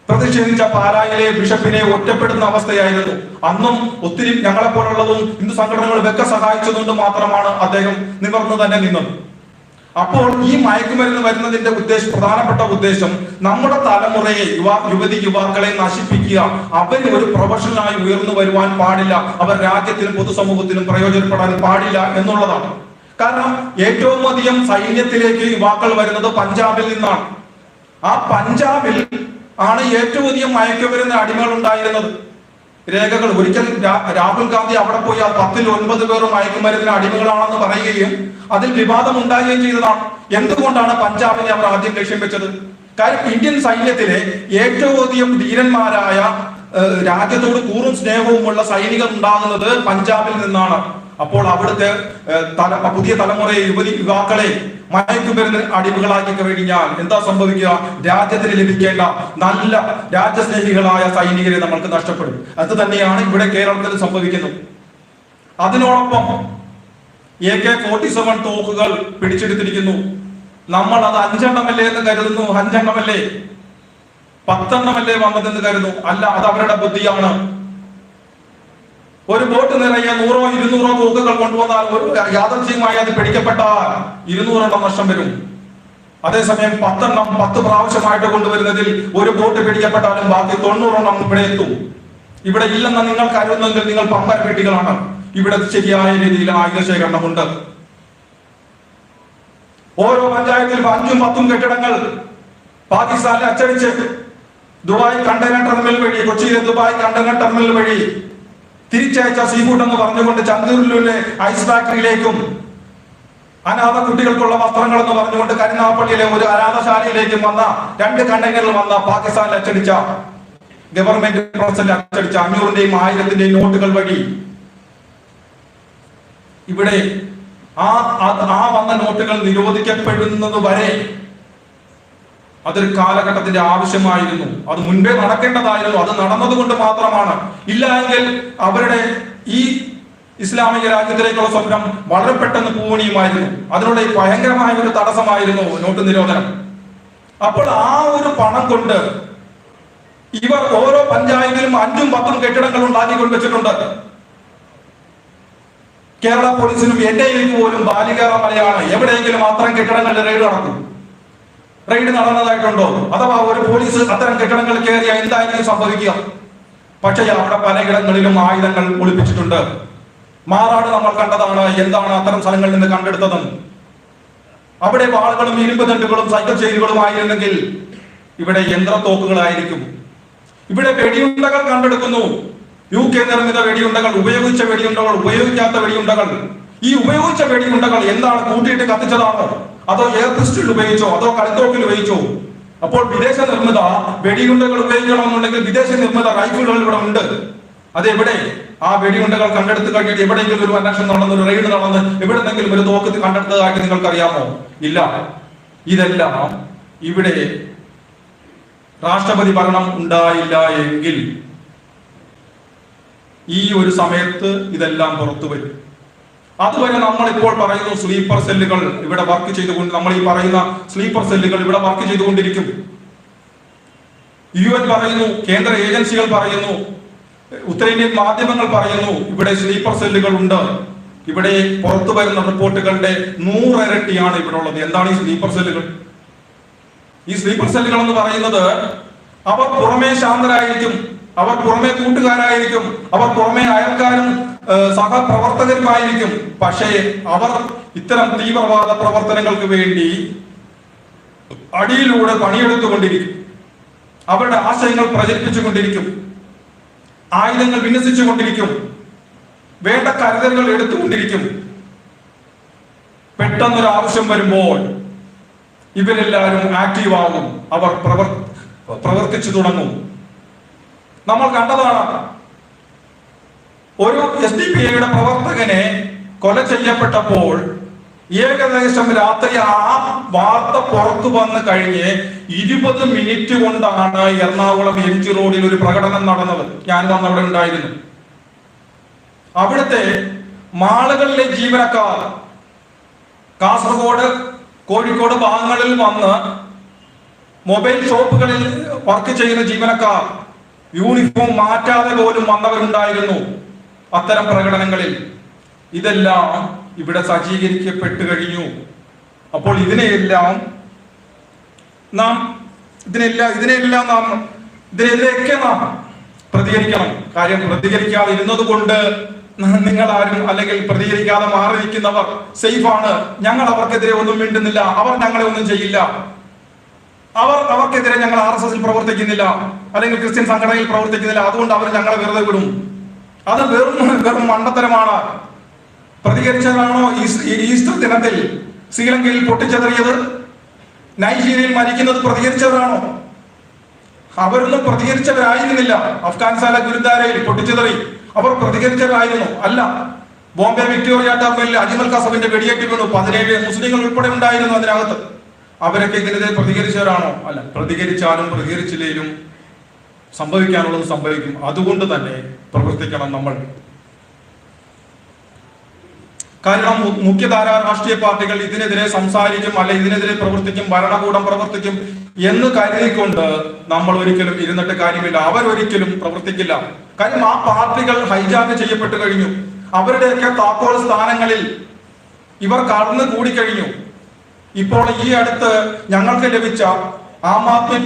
പ്രതിഷേധിച്ച പാലായിലെ ബിഷപ്പിനെ ഒറ്റപ്പെടുന്ന അവസ്ഥയായിരുന്നു. അന്നും ഒത്തിരി ഞങ്ങളെ പോലുള്ളതും ഹിന്ദു സംഘടനകളും ഒക്കെ സഹായിച്ചതുകൊണ്ട് മാത്രമാണ് അദ്ദേഹം നിവർന്നു തന്നെ നിന്നത്. അപ്പോൾ ഈ മയക്കുമരുന്ന് വരുന്നതിന്റെ പ്രധാനപ്പെട്ട ഉദ്ദേശം നമ്മുടെ തലമുറയെ, യുവതികളെ നശിപ്പിക്കുക. അവർ ഒരു പ്രൊഫഷണലായി ഉയർന്നു വരുവാൻ പാടില്ല, അവർ രാജ്യത്തിനും പൊതുസമൂഹത്തിനും പ്രയോജനപ്പെടാൻ പാടില്ല എന്നുള്ളതാണ്. കാരണം ഏറ്റവും അധികം സൈന്യത്തിലേക്ക് യുവാക്കൾ വരുന്നത് പഞ്ചാബിൽ നിന്നാണ്. ആ പഞ്ചാബിൽ ആണ് ഏറ്റവും അധികം മയക്കുമരുന്ന് അടിമകൾ ഉണ്ടായിരുന്നത്. രേഖകൾ, ഒരിക്കൽ രാഹുൽ ഗാന്ധി അവിടെ പോയി 10ൽ 9 പേർ മയക്കുമരുന്നിന് അടിമകളാണെന്ന് പറയുകയും അതിൽ വിവാദം ഉണ്ടാകുകയും ചെയ്തതാണ്. എന്തുകൊണ്ടാണ് പഞ്ചാബിനെ അവർ ആദ്യം ലക്ഷ്യം വെച്ചത്? കാര്യം ഇന്ത്യൻ സൈന്യത്തിലെ ഏറ്റവും അധികം ധീരന്മാരായ, രാജ്യത്തോട് കൂറും സ്നേഹവുമുള്ള സൈനികർ ഉണ്ടാകുന്നത് പഞ്ചാബിൽ നിന്നാണ്. അപ്പോൾ അവിടുത്തെ പുതിയ തലമുറയെ, യുവാക്കളെ മയക്കുമരുന്ന് അടിമകളാക്കി കഴിഞ്ഞാൽ എന്താ സംഭവിക്കുക? രാജ്യത്തിന് ലഭിക്കേണ്ട നല്ല രാജ്യസ്നേഹികളായ സൈനികരെ നമ്മൾക്ക് നഷ്ടപ്പെടും. അത് തന്നെയാണ് ഇവിടെ കേരളത്തിൽ സംഭവിക്കുന്നത്. അതിനോടൊപ്പം AK-47 തോക്കുകൾ പിടിച്ചെടുത്തിരിക്കുന്നു. നമ്മൾ അത് 5 എണ്ണമല്ലേ എന്ന് കരുതുന്നു. 5 എണ്ണമല്ലേ, 10 എണ്ണമല്ലേ വന്നതെന്ന് കരുതുന്നു. അല്ല, അത് അവരുടെ ബുദ്ധിയാണ്. ഒരു ബോട്ട് നിറയെ 100 200 തോക്കുകൾ കൊണ്ടുവന്നാൽ യാദൃച്ഛികമായി അത് പിടിക്കപ്പെട്ടാൽ 200 എണ്ണം നഷ്ടം വരും. അതേസമയം 10 എണ്ണം 10 പ്രാവശ്യമായിട്ട് കൊണ്ടുവരുന്നതിൽ ഒരു ബോട്ട് പിടിക്കപ്പെട്ടാലും ബാക്കി 90 എണ്ണം ഇവിടെ എത്തും. ഇവിടെ ഇല്ലെന്ന് നിങ്ങൾ കരുതുന്നെങ്കിൽ നിങ്ങൾ പമ്പരപ്പെട്ടികളാണ്. ഇവിടെ ശരിയായ രീതിയിൽ ആയുധ ശേഖരണമുണ്ട്. ഓരോ പഞ്ചായത്തിലും 5ഉം 10ഉം കെട്ടിടങ്ങൾ പാകിസ്ഥാനിൽ അച്ചടിച്ച് ദുബായ് കണ്ടെയ്നർ ടെർമിനൽ വഴി, കൊച്ചിയിലെ ദുബായ് കണ്ടെയ്നർ ടെർമിനൽ വഴി തിരിച്ചയച്ച സീഫുഡ് എന്ന് പറഞ്ഞുകൊണ്ട് ചന്ദ്രൂരിലെ ഐസ് ഫാക്ടറിയിലേക്കും, അനാഥ കുട്ടികൾക്കുള്ള വസ്ത്രങ്ങൾ എന്ന് പറഞ്ഞുകൊണ്ട് കരുനാഗപ്പള്ളിയിലെ ഒരു അനാഥശാലയിലേക്കും വന്ന 2 കണ്ടെയ്നറിൽ വന്ന പാകിസ്ഥാനിൽ അച്ചടിച്ച, ഗവൺമെന്റ് അച്ചടിച്ച 500ന്റെയും 1000ന്റെയും നോട്ടുകൾ വഴി ഇവിടെ ആ വന്ന നോട്ടുകൾ നിരോധിക്കപ്പെടുന്നത് വരെ അതൊരു കാലഘട്ടത്തിന്റെ ആവശ്യമായിരുന്നു. അത് മുൻപേ നടക്കേണ്ടതായിരുന്നു. അത് നടന്നതുകൊണ്ട് മാത്രമാണ്. ഇല്ല എങ്കിൽ അവരുടെ ഈ ഇസ്ലാമിക രാജ്യത്തിലേക്കുള്ള സ്വപ്നം വളരെ പെട്ടെന്ന് പൂവണിയുമായിരുന്നു. അതിനുള്ള ഭയങ്കരമായ ഒരു തടസ്സമായിരുന്നു നോട്ട് നിരോധനം. അപ്പോൾ ആ ഒരു പണം കൊണ്ട് ഇവർ ഓരോ പഞ്ചായത്തിലും 5ഉം 10ഉം കെട്ടിടങ്ങൾ ഉണ്ടാക്കിക്കൊണ്ട് വെച്ചിട്ടുണ്ട്. കേരള പോലീസിനും NIA പോലും ബാലികേറ മലയാണ്. എവിടെയെങ്കിലും അത്തരം കെട്ടിടങ്ങളിൽ റെയ്ഡ് നടക്കും. റെയ്ഡ് നടന്നതായിട്ടുണ്ടോ? അഥവാ ഒരു പോലീസ് അത്തരം കെട്ടിടങ്ങൾ കയറിയ എന്തായിരിക്കും സംഭവിക്കുക? പക്ഷേ അവിടെ പലയിടങ്ങളിലും ആയുധങ്ങൾ ഒളിപ്പിച്ചിട്ടുണ്ട്. മാറാട് നമ്മൾ കണ്ടതാണ്. എന്താണ് അത്തരം സ്ഥലങ്ങളിൽ നിന്ന് കണ്ടെടുത്തതും? അവിടെ വാളുകളും ഇരുമ്പ് തണ്ടുകളും സൈക്കിൾ ചെയിനുകളും ആയിരുന്നെങ്കിൽ ഇവിടെ യന്ത്രത്തോക്കുകളായിരിക്കും. ഇവിടെ വെടിയുണ്ടകൾ കണ്ടെടുക്കുന്നു. UK നിർമ്മിത വെടിയുണ്ടകൾ, ഉപയോഗിച്ച വെടിയുണ്ടകൾ, ഉപയോഗിക്കാത്ത വെടിയുണ്ടകൾ. ഈ ഉപയോഗിച്ച വെടിയുണ്ടകൾ എന്താണ്? കൂട്ടിയിട്ട് കത്തിച്ചതാണോ? അതോ എയർ പിസ്റ്റൾ ഉപയോഗിച്ചോ, അതോ കളിത്തോക്കിൽ ഉപയോഗിച്ചോ? അപ്പോൾ വിദേശ നിർമ്മിത വെടിയുണ്ടകൾ ഉപയോഗിക്കണമെന്നുണ്ടെങ്കിൽ വിദേശ നിർമ്മിത റൈഫിളുകൾ ഇവിടെ ഉണ്ട്. അതെവിടെ? ആ വെടിയുണ്ടകൾ കണ്ടെടുത്ത് കഴിഞ്ഞിട്ട് എവിടെയെങ്കിലും ഒരു അന്വേഷണം നടന്ന്, ഒരു റെയ്ഡ് നടന്ന് എവിടെന്നെങ്കിലും ഒരു തോക്ക് കണ്ടെടുത്തതായിട്ട് നിങ്ങൾക്ക് അറിയാമോ? ഇല്ല. ഇതെല്ലാം ഇവിടെ രാഷ്ട്രപതി ഭരണം ഉണ്ടായില്ല എങ്കിൽ ഈ ഒരു സമയത്ത് ഇതെല്ലാം പുറത്തു വരും. അതുവരെ നമ്മൾ ഇപ്പോൾ പറയുന്നു സ്ലീപ്പർ സെല്ലുകൾ ഇവിടെ വർക്ക് ചെയ്തുകൊണ്ട്, നമ്മൾ ഈ പറയുന്ന സ്ലീപ്പർ സെല്ലുകൾ ഇവിടെ വർക്ക് ചെയ്തുകൊണ്ടിരിക്കും. UN പറയുന്നു, കേന്ദ്ര ഏജൻസികൾ പറയുന്നു, ഉത്തരേന്ത്യൻ മാധ്യമങ്ങൾ പറയുന്നു ഇവിടെ സ്ലീപ്പർ സെല്ലുകൾ ഉണ്ട്. ഇവിടെ പുറത്തു വരുന്ന റിപ്പോർട്ടുകളുടെ 100 ഇരട്ടിയാണ് ഇവിടെ ഉള്ളത്. എന്താണ് ഈ സ്ലീപ്പർ സെല്ലുകൾ? ഈ സ്ലീപ്പർ സെല്ലുകൾ എന്ന് പറയുന്നത് അവർ പുറമേ ശാന്തരായിരിക്കും, അവർ പുറമേ കൂട്ടുകാരായിരിക്കും, അവർ പുറമേ അയൽക്കാരും സഹപ്രവർത്തകരുമായിരിക്കും. പക്ഷേ അവർ ഇത്തരം തീവ്രവാദ പ്രവർത്തനങ്ങൾക്ക് വേണ്ടി അടിയിലൂടെ പണിയെടുത്തുകൊണ്ടിരിക്കും. അവരുടെ ആശയങ്ങൾ പ്രചരിപ്പിച്ചുകൊണ്ടിരിക്കും, ആയുധങ്ങൾ വിന്യസിച്ചുകൊണ്ടിരിക്കും, വേണ്ട കരുതലുകൾ എടുത്തുകൊണ്ടിരിക്കും. പെട്ടെന്നൊരു ആവശ്യം വരുമ്പോൾ ഇവരെല്ലാവരും ആക്റ്റീവ് ആകും, അവർ പ്രവർത്തിച്ചു തുടങ്ങും. നമ്മൾ കണ്ടതാണ്, ഒരു SDPIയുടെ പ്രവർത്തകനെ കൊല ചെയ്യപ്പെട്ടപ്പോൾ ഏകദേശം രാത്രി ആ വാർത്ത പുറത്തു വന്ന് കഴിഞ്ഞ് 20 മിനിറ്റ് കൊണ്ടാണ് എറണാകുളം MG റോഡിൽ ഒരു പ്രകടനം നടന്നത്. ഞാൻ അവിടെ ഉണ്ടായിരുന്നു. അവിടുത്തെ മാളുകളിലെ ജീവനക്കാർ, കാസർഗോഡ്, കോഴിക്കോട് ഭാഗങ്ങളിൽ വന്ന് മൊബൈൽ ഷോപ്പുകളിൽ വർക്ക് ചെയ്യുന്ന ജീവനക്കാർ യൂണിഫോം മാറ്റാതെ പോലും വന്നവരുണ്ടായിരുന്നു അത്തരം പ്രകടനങ്ങളിൽ. ഇതെല്ലാം ഇവിടെ സജ്ജീകരിക്കപ്പെട്ടു കഴിഞ്ഞു. അപ്പോൾ ഇതിനെയൊക്കെ നാം പ്രതികരിക്കണം. കാര്യം പ്രതികരിക്കാതെ ഇരുന്നത് കൊണ്ട് നിങ്ങൾ ആരും, അല്ലെങ്കിൽ പ്രതികരിക്കാതെ മാറി നിൽക്കുന്നവർ സേഫ് ആണ്. ഞങ്ങൾ അവർക്കെതിരെ ഒന്നും മിണ്ടുന്നില്ല, അവർ ഞങ്ങളെ ഒന്നും ചെയ്യില്ല, അവർക്കെതിരെ ഞങ്ങൾ RSSൽ പ്രവർത്തിക്കുന്നില്ല, അല്ലെങ്കിൽ ക്രിസ്ത്യൻ സംഘടനയിൽ പ്രവർത്തിക്കുന്നില്ല, അതുകൊണ്ട് അവർ ഞങ്ങളെ വെറുതെ വിടും. അത് വെറും മണ്ടത്തരമാണ്. പ്രതികരിച്ചതാണോ ഈസ്റ്റർ ദിനത്തിൽ ശ്രീലങ്കയിൽ പൊട്ടിച്ചെറിയത്? നൈജീരിയയിൽ മരിക്കുന്നത് പ്രതികരിച്ചവരാണോ? അവരൊന്നും പ്രതികരിച്ചവരായിരുന്നില്ല. അഫ്ഗാനിസ്ഥാനിലെ ഗുരുദ്വാരയിൽ പൊട്ടിച്ചെറി അവർ പ്രതികരിച്ചവരായിരുന്നു അല്ല. ബോംബെ വിക്ടോറിയ ടെർമിനലിൽ അജ്മൽ കസബിന്റെ വെടിയേറ്റ് വീണു, 17 മുസ്ലിങ്ങൾ ഉൾപ്പെടെ ഉണ്ടായിരുന്നു അതിനകത്ത്. അവരൊക്കെ ഇതിനെതിരെ പ്രതികരിച്ചവരാണോ? അല്ല. പ്രതികരിച്ചാലും പ്രതികരിച്ചില്ലേലും സംഭവിക്കാനുള്ളത് സംഭവിക്കും. അതുകൊണ്ട് തന്നെ പ്രവർത്തിക്കണം നമ്മൾ. കാരണം മുഖ്യധാര രാഷ്ട്രീയ പാർട്ടികൾ ഇതിനെതിരെ സംസാരിക്കും, അല്ലെ ഇതിനെതിരെ പ്രവർത്തിക്കും, ഭരണകൂടം പ്രവർത്തിക്കും എന്ന് കരുതിക്കൊണ്ട് നമ്മൾ ഒരിക്കലും ഇരുന്നിട്ട് കാര്യമില്ല. അവരൊരിക്കലും പ്രവർത്തിക്കില്ല. കാര്യം ആ പാർട്ടികൾ ഹൈജാക്ക് ചെയ്യപ്പെട്ടു കഴിഞ്ഞു. അവരുടെയൊക്കെ താക്കോൽ സ്ഥാനങ്ങളിൽ ഇവർ കടന്നു കൂടിക്കഴിഞ്ഞു. ഇപ്പോൾ ഈ അടുത്ത് ഞങ്ങൾക്ക് ലഭിച്ച ആം ആദ്മി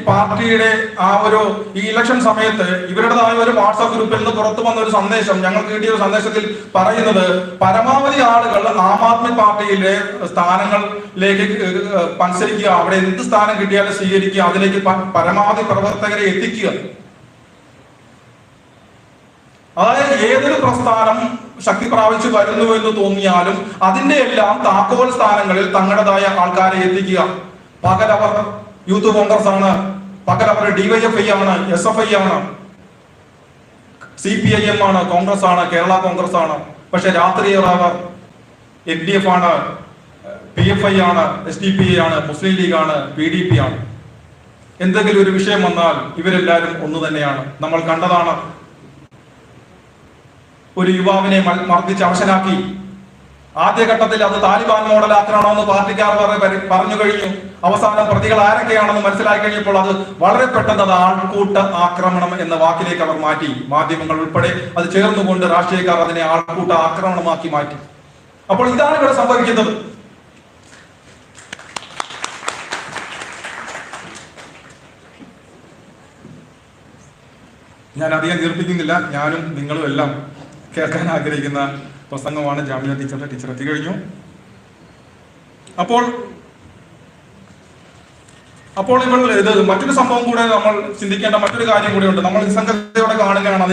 പാർട്ടിയുടെ ആ ഒരു ഈ ഇലക്ഷൻ സമയത്ത് ഇവരുടേതായ ഒരു വാട്സാപ്പ് ഗ്രൂപ്പിൽ നിന്ന് പുറത്തു വന്ന ഒരു സന്ദേശം, ഞങ്ങൾക്ക് കിട്ടിയ ഒരു സന്ദേശത്തിൽ പറയുന്നത്, പരമാവധി ആളുകൾ ആം ആദ്മി പാർട്ടിയിലെ സ്ഥാനങ്ങളിലേക്ക് മത്സരിക്കുക, അവിടെ എന്ത് സ്ഥാനം കിട്ടിയാലും സ്വീകരിക്കുക, അതിലേക്ക് പരമാവധി പ്രവർത്തകരെ എത്തിക്കുക. അതായത് ഏതൊരു പ്രസ്ഥാനം ശക്തി പ്രാപിച്ചു വരുന്നു എന്ന് തോന്നിയാലും അതിന്റെ എല്ലാം താക്കോൽ സ്ഥാനങ്ങളിൽ തങ്ങളുടേതായ ആൾക്കാരെ എത്തിക്കുക. പകലവർ യൂത്ത് കോൺഗ്രസ് ആണ്, പകലവർ DYFI ആണ്, SFI ആണ്, CPIM ആണ്, കോൺഗ്രസ് ആണ്, കേരള കോൺഗ്രസ് ആണ്. പക്ഷെ രാത്രി അവർ LDF ആണ്, PFI ആണ്, SDPI ആണ്, മുസ്ലിം ലീഗ് ആണ്, PDP ആണ്. എന്തെങ്കിലും ഒരു വിഷയം വന്നാൽ ഇവരെല്ലാവരും ഒന്നു തന്നെയാണ്. നമ്മൾ കണ്ടതാണ്, ഒരു യുവാവിനെ മർദ്ദിച്ച് അവശനാക്കി. ആദ്യഘട്ടത്തിൽ അത് താലിബാൻ മോഡൽ ആക്രമണമെന്ന് പാർട്ടിക്കാർ പറഞ്ഞു കഴിഞ്ഞു. അവസാനം പ്രതികൾ ആരൊക്കെയാണെന്ന് മനസ്സിലാക്കി കഴിഞ്ഞപ്പോൾ അത് വളരെ പെട്ടെന്ന് അത് ആൾക്കൂട്ട ആക്രമണം എന്ന വാക്കിലേക്ക് അവർ മാറ്റി. മാധ്യമങ്ങൾ ഉൾപ്പെടെ അത് ചേർന്നുകൊണ്ട് രാഷ്ട്രീയക്കാർ അതിനെ ആൾക്കൂട്ട ആക്രമണമാക്കി മാറ്റി. അപ്പോൾ ഇതാണ് ഇവിടെ സംഭവിക്കുന്നത്. ഞാൻ അധികം ദീർഘിപ്പിക്കുന്നില്ല. ഞാനും നിങ്ങളും എല്ലാം കേൾക്കാൻ ആഗ്രഹിക്കുന്ന പ്രസംഗമാണ്. ജാമ്യ ടീച്ചർ എത്തിക്കഴിഞ്ഞു. അപ്പോൾ ഇപ്പോൾ ഇത് മറ്റൊരു സംഭവം കൂടെ നമ്മൾ ചിന്തിക്കേണ്ട മറ്റൊരു കാര്യം കൂടെ ഉണ്ട്. നമ്മൾ നിസ്സംഗതയോടെ കാണുകയാണ്.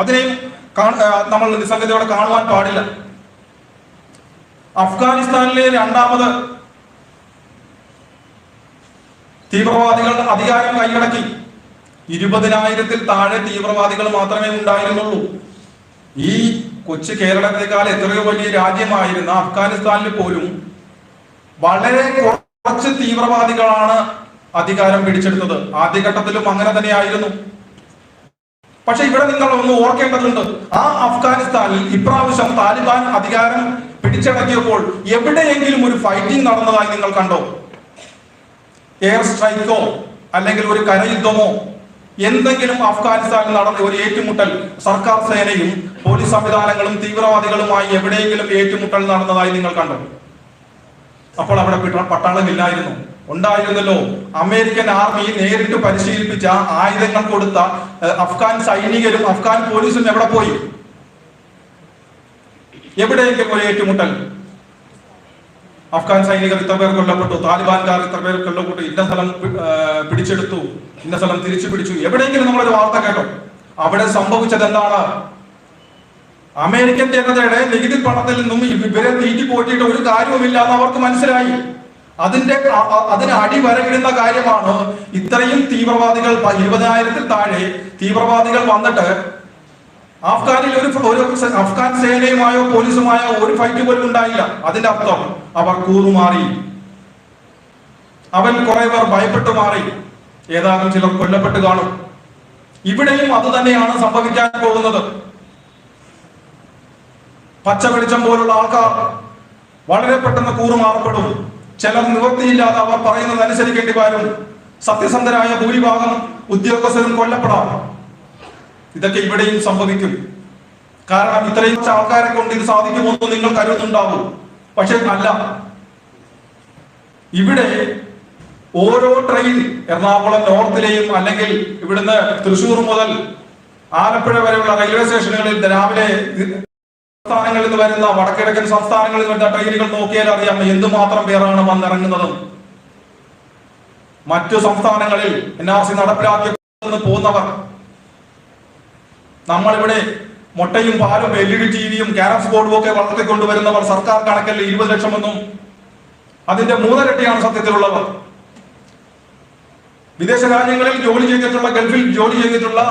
അതിനെയും നമ്മൾ നിസ്സംഗതയോടെ കാണുവാൻ പാടില്ല. അഫ്ഗാനിസ്ഥാനിലെ രണ്ടാമത് തീവ്രവാദികൾ അധികാരം കൈയടക്കി. 20,000-ൽ താഴെ തീവ്രവാദികൾ മാത്രമേ ഉണ്ടായിരുന്നുള്ളൂ. ഈ കൊച്ചു കേരളത്തെക്കാൾ എത്രയോ വലിയ രാജ്യമായിരുന്ന അഫ്ഗാനിസ്ഥാനിൽ പോലും വളരെ കുറച്ച് തീവ്രവാദികളാണ് അധികാരം പിടിച്ചെടുത്തത്. ആദ്യഘട്ടത്തിലും അങ്ങനെ തന്നെയായിരുന്നു. പക്ഷെ ഇവിടെ നിങ്ങൾ ഒന്ന് ഓർക്കേണ്ടതുണ്ട്, ആ അഫ്ഗാനിസ്ഥാനിൽ ഇപ്രാവശ്യം താലിബാൻ അധികാരം പിടിച്ചടക്കിയപ്പോൾ എവിടെയെങ്കിലും ഒരു ഫൈറ്റിംഗ് നടന്നതായി നിങ്ങൾ കണ്ടോ? എയർ സ്ട്രൈക്കോ അല്ലെങ്കിൽ ഒരു കരയുദ്ധമോ എന്തെങ്കിലും അഫ്ഗാനിസ്ഥാനിൽ നടന്ന ഒരു ഏറ്റുമുട്ടൽ, സർക്കാർ സേനയും പോലീസ് സംവിധാനങ്ങളും തീവ്രവാദികളുമായി എവിടെയെങ്കിലും ഏറ്റുമുട്ടൽ നടന്നതായി നിങ്ങൾ കണ്ടോ? അപ്പോൾ അവിടെ പട്ടാളമില്ലായിരുന്നു. ഉണ്ടായിരുന്നല്ലോ. അമേരിക്കൻ ആർമി നേരിട്ട് പരിശീലിപ്പിച്ച ആയുധങ്ങൾ കൊടുത്ത അഫ്ഗാൻ സൈനികരും അഫ്ഗാൻ പോലീസും എവിടെ പോയി? എവിടെയെങ്കിലും ഒരു ഏറ്റുമുട്ടൽ, അഫ്ഗാൻ സൈനികർ ഇത്ര പേർ കൊല്ലപ്പെട്ടു, താലിബാൻകാർ ഇത്ര പേർ കൊല്ലപ്പെട്ടു, ഇന്ന സ്ഥലം പിടിച്ചെടുത്തു, ഇന്ന സ്ഥലം തിരിച്ചു പിടിച്ചു, എവിടെയെങ്കിലും നമ്മളൊരു വാർത്ത കേട്ടോ? അവിടെ സംഭവിച്ചത് എന്താണ്? അമേരിക്കൻ ജനതയുടെ നികുതി പണത്തിൽ നിന്നും ഇവരെ തീറ്റി പോറ്റിയിട്ട് ഒരു കാര്യവുമില്ല എന്ന് അവർക്ക് മനസ്സിലായി. അതിന് അടിവരയിടുന്ന കാര്യമാണ് ഇത്രയും തീവ്രവാദികൾ, 20,000-ൽ താഴെ തീവ്രവാദികൾ വന്നിട്ട് അഫ്ഗാനിൽ ഒരു അഫ്ഗാൻ സേനയുമായോ പോലീസുമായോ ഒരു ഫൈറ്റ് പോലും ഉണ്ടായില്ല. അതിന്റെ അർത്ഥം അവർ കൂറുമാറി, അവൻ കുറെ പേർ ഭയപ്പെട്ടു മാറി, ഏതാനും ചിലർ കൊല്ലപ്പെട്ട് കാണും. ഇവിടെയും അത് തന്നെയാണ് സംഭവിക്കാൻ പോകുന്നത്. പച്ച വെളിച്ചം പോലുള്ള ആൾക്കാർ വളരെ പെട്ടെന്ന് കൂറുമാറപ്പെടും. ചിലർ നിവൃത്തിയില്ലാതെ അവർ പറയുന്നത് അനുസരിക്കേണ്ടി വരും. സത്യസന്ധരായ ഭൂരിഭാഗം ഉദ്യോഗസ്ഥരും കൊല്ലപ്പെടാം. ഇതൊക്കെ ഇവിടെയും സംഭവിക്കും. കാരണം ഇത്രയും ആൾക്കാരെ കൊണ്ട് ഇത് സാധിക്കുമെന്ന് നിങ്ങൾ കരുതുന്നുണ്ടാവും. പക്ഷെ അല്ല. ഇവിടെ ഓരോ ട്രെയിൻ എറണാകുളം നോർത്തിലെയും അല്ലെങ്കിൽ ഇവിടുന്ന് തൃശ്ശൂർ മുതൽ ആലപ്പുഴ വരെയുള്ള റെയിൽവേ സ്റ്റേഷനുകളിൽ രാവിലെ സംസ്ഥാനങ്ങളിൽ നിന്ന് വരുന്ന, വടക്കിഴക്കൻ സംസ്ഥാനങ്ങളിൽ വരുന്ന ട്രെയിനുകൾ നോക്കിയാൽ അറിയാം എന്തുമാത്രം പേരാണ് വന്നിറങ്ങുന്നതും. മറ്റു സംസ്ഥാനങ്ങളിൽ NRC നടപ്പിലാക്കി പോകുന്നവർ, നമ്മളിവിടെ മുട്ടയും പാലും LED TV-യും ക്യാരംസ് ബോർഡും ഒക്കെ വളർത്തിക്കൊണ്ടുവരുന്നവർ സർക്കാർ കണക്കല്ല 20 ലക്ഷമെന്നും അതിന്റെ 3 ഇരട്ടിയാണ് സത്യത്തിലുള്ളവർ. വിദേശ രാജ്യങ്ങളിൽ ജോലി ചെയ്തിട്ടുള്ള, ഗൾഫിൽ ജോലി ചെയ്തിട്ടുള്ള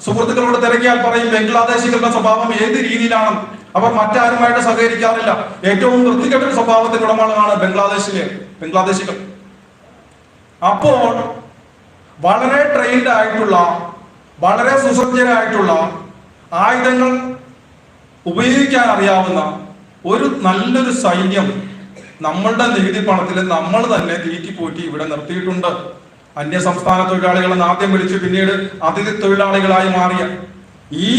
സുഹൃത്തുക്കളോട് തിരക്കിയാൽ പറയും ബംഗ്ലാദേശികളുടെ സ്വഭാവം ഏത് രീതിയിലാണ്. അവർ മറ്റാരുമായിട്ട് സഹകരിക്കാറില്ല. ഏറ്റവും വൃത്തികെട്ട സ്വഭാവത്തിന്റെ ഉടമകളാണ് ബംഗ്ലാദേശികൾ. അപ്പോൾ വളരെ ട്രെയിൻഡ് ആയിട്ടുള്ള, വളരെ സുസജ്ജരായിട്ടുള്ള, ആയുധങ്ങൾ ഉപയോഗിക്കാൻ അറിയാവുന്ന ഒരു നല്ലൊരു സൈന്യം നമ്മളുടെ നികുതി പണത്തിൽ നമ്മൾ തന്നെ തീറ്റിപ്പോറ്റി ഇവിടെ നിർത്തിയിട്ടുണ്ട്. അന്യ സംസ്ഥാന തൊഴിലാളികളെന്ന് ആദ്യം വിളിച്ച് പിന്നീട് അതിഥി തൊഴിലാളികളായി മാറിയ ഈ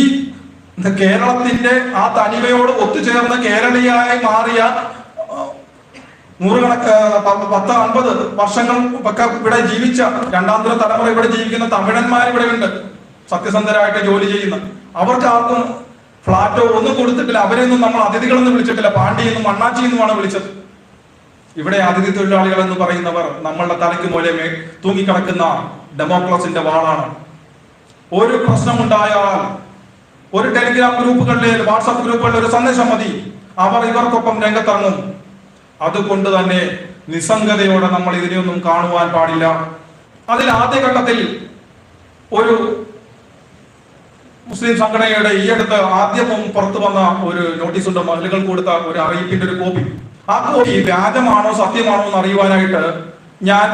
കേരളത്തിന്റെ ആ തനിമയോട് ഒത്തുചേർന്ന് കേരളീയരായി മാറിയ നൂറുകണക്ക് 10-50 വർഷങ്ങൾ ഒക്കെ ഇവിടെ ജീവിച്ച രണ്ടാന്തര തലമുറ ഇവിടെ ജീവിക്കുന്ന തമിഴന്മാർ ഇവിടെ ഉണ്ട്, സത്യസന്ധരായിട്ട് ജോലി ചെയ്യുന്ന. അവർക്ക് ആർക്കും ഫ്ലാറ്റോ ഒന്നും കൊടുത്തിട്ടില്ല. അവരെയൊന്നും നമ്മൾ അതിഥികളെന്ന് വിളിച്ചിട്ടില്ല. പാണ്ഡ്യയെന്നും മണ്ണാച്ചിയെന്നുമാണ് വിളിച്ചത്. ഇവിടെ അതിഥി തൊഴിലാളികൾ എന്ന് പറയുന്നവർ നമ്മളുടെ തലയ്ക്ക് മൂലം തൂങ്ങിക്കിടക്കുന്ന ഡെമോക്രസിന്റെ വാളാണ്. ഒരു പ്രശ്നമുണ്ടായാൽ ഒരു ടെലിഗ്രാം ഗ്രൂപ്പുകളിൽ, വാട്സാപ്പ് ഗ്രൂപ്പുകളിൽ ഒരു സന്ദേശം മതി, അവർ ഇവർക്കൊപ്പം രംഗത്തിറങ്ങും. അതുകൊണ്ട് തന്നെ നിസ്സംഗതയോടെ നമ്മൾ ഇതിനെയൊന്നും കാണുവാൻ പാടില്ല. അതിൽ ആദ്യഘട്ടത്തിൽ ഒരു മുസ്ലിം സംഘടനയുടെ ഈ അടുത്ത് ആദ്യം പുറത്തു വന്ന ഒരു നോട്ടീസ് ഉണ്ട്, മഹിളകൾ കൊടുത്ത ഒരു അറിയിപ്പിന്റെ ഒരു കോപ്പി. ആ കോപ്പി വ്യാജമാണോ സത്യമാണോ എന്ന് അറിയുവാനായിട്ട് ഞാൻ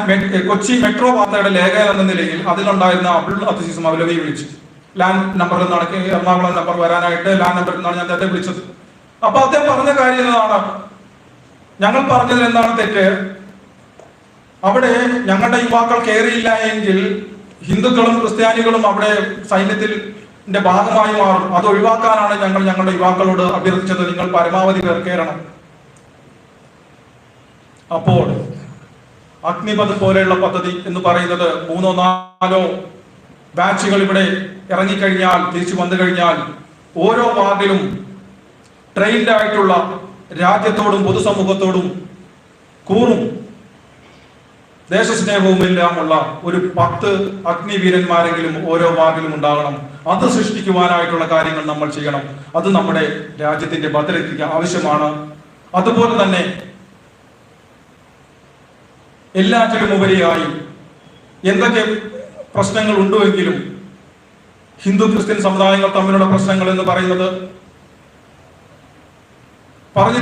കൊച്ചി മെട്രോ വാർത്തയുടെ ലേഖകൻ എന്ന നിലയിൽ അതിലുണ്ടായിരുന്ന അബ്ദുൾ അസീസ് മൗലവിയെ വിളിച്ചു. ലാൻഡ് നമ്പറിൽ നിന്നാണ് എറണാകുളം നമ്പർ വരാനായിട്ട് ലാൻഡ് നമ്പറിൽ നിന്നാണ് ഞാൻ അദ്ദേഹത്തെ വിളിച്ചത്. അപ്പൊ അദ്ദേഹം പറഞ്ഞ കാര്യം എന്താണ്, ഞങ്ങൾ പറഞ്ഞതിൽ എന്താണ് തെറ്റ്? അവിടെ ഞങ്ങളുടെ യുവാക്കൾ കയറിയില്ല എങ്കിൽ ഹിന്ദുക്കളും ക്രിസ്ത്യാനികളും അവിടെ സൈന്യത്തിന്റെ ഭാഗമായി മാറും. അത് ഒഴിവാക്കാനാണ് ഞങ്ങൾ ഞങ്ങളുടെ യുവാക്കളോട് അഭ്യർത്ഥിച്ചത്, നിങ്ങൾ പരമാവധി പേർ കയറണം. അപ്പോൾ അഗ്നിപഥ് പോലെയുള്ള പദ്ധതി എന്ന് പറയുന്നത് 3-4 ബാച്ചുകൾ ഇവിടെ ഇറങ്ങിക്കഴിഞ്ഞാൽ, തിരിച്ചു വന്നു കഴിഞ്ഞാൽ ഓരോ വാർഡിലും ട്രെയിൻഡ് ആയിട്ടുള്ള, രാജ്യത്തോടും പൊതുസമൂഹത്തോടും കൂറും ദേശസ്നേഹവും എല്ലാമുള്ള ഒരു 10 അഗ്നിവീരന്മാരെങ്കിലും ഓരോ വാർഡിലും ഉണ്ടാകണം. അത് സൃഷ്ടിക്കുവാനായിട്ടുള്ള കാര്യങ്ങൾ നമ്മൾ ചെയ്യണം. അത് നമ്മുടെ രാജ്യത്തിന്റെ ഭദ്രതയ്ക്ക് ആവശ്യമാണ്. അതുപോലെ തന്നെ എല്ലാറ്റിലും ഉപരിയായി എന്തൊക്കെ പ്രശ്നങ്ങൾ ഉണ്ടുവെങ്കിലും ഹിന്ദു ക്രിസ്ത്യൻ സമുദായങ്ങൾ തമ്മിലുള്ള പ്രശ്നങ്ങൾ എന്ന് പറയുന്നത് പറഞ്ഞു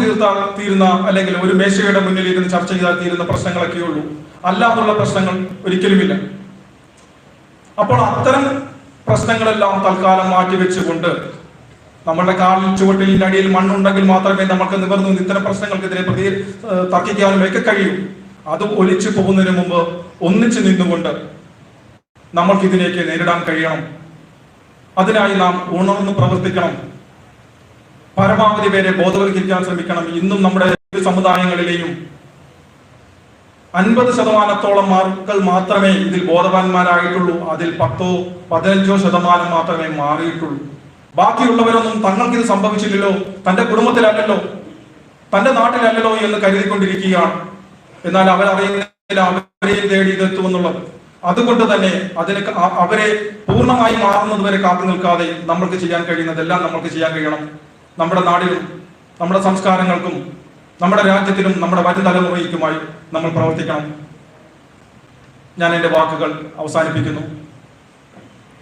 തീരുന്ന അല്ലെങ്കിൽ ഒരു മേശയുടെ മുന്നിൽ ഇരുന്ന് ചർച്ച ചെയ്താൽ തീരുന്ന പ്രശ്നങ്ങളൊക്കെ ഉള്ളൂ. അല്ലാതുള്ള പ്രശ്നങ്ങൾ ഒരിക്കലുമില്ല. അപ്പോൾ അത്തരം പ്രശ്നങ്ങളെല്ലാം തൽക്കാലം മാറ്റിവെച്ചുകൊണ്ട് നമ്മളുടെ കാലിൽ ചുവട്ടിലിന്റെ അടിയിൽ മണ്ണുണ്ടെങ്കിൽ മാത്രമേ നമുക്ക് നിവർന്നു ഇത്തരം പ്രശ്നങ്ങൾക്കെതിരെ തർക്കിക്കാനും ഒക്കെ കഴിയൂ. അത് ഒലിച്ചു പോകുന്നതിന് മുമ്പ് ഒന്നിച്ചു നിന്നുകൊണ്ട് നമ്മൾക്ക് ഇതിലേക്ക് നേരിടാൻ കഴിയണം. അതിനായി നാം ഉണർന്ന് പ്രവർത്തിക്കണം. പരമാവധി പേരെ ബോധവൽക്കരിക്കാൻ ശ്രമിക്കണം. ഇന്നും നമ്മുടെ സമുദായങ്ങളിലെയും 50% ആളുകൾ മാത്രമേ ഇതിൽ ബോധവാന്മാരായിട്ടുള്ളൂ. അതിൽ 10-15% മാത്രമേ മാറിയിട്ടുള്ളൂ. ബാക്കിയുള്ളവരൊന്നും തങ്ങൾക്കിത് സംഭവിച്ചില്ലല്ലോ, തന്റെ കുടുംബത്തിലല്ലല്ലോ, തന്റെ നാട്ടിലല്ലല്ലോ എന്ന് കരുതിക്കൊണ്ടിരിക്കുകയാണ്. എന്നാൽ അവരറിയുന്നില്ല അവരെയും തേടി ഇതെത്തുമെന്നുള്ളത്. അതുകൊണ്ട് തന്നെ അവരെ പൂർണ്ണമായി മാറുന്നത് വരെ കാത്തു നിൽക്കാതെ നമ്മൾക്ക് ചെയ്യാൻ കഴിയുന്നതെല്ലാം നമ്മൾക്ക് ചെയ്യാൻ കഴിയണം. നമ്മുടെ നാടിനും നമ്മുടെ സംസ്കാരങ്ങൾക്കും നമ്മുടെ രാജ്യത്തിനും നമ്മുടെ വരും തലമുറയ്ക്കുമായി നമ്മൾ പ്രവർത്തിക്കണം. ഞാൻ എൻ്റെ വാക്കുകൾ അവസാനിപ്പിക്കുന്നു.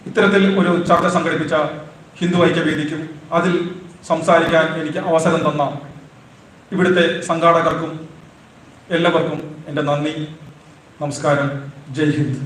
ഇത്തരത്തിൽ ഒരു ചർച്ച സംഘടിപ്പിച്ച ഹിന്ദു ഐക്യവേദിക്കും അതിൽ സംസാരിക്കാൻ എനിക്ക് അവസരം തന്ന ഇവിടുത്തെ സംഘാടകർക്കും എല്ലാവർക്കും എൻ്റെ നന്ദി, നമസ്കാരം. ജയ് ഹിന്ദ്.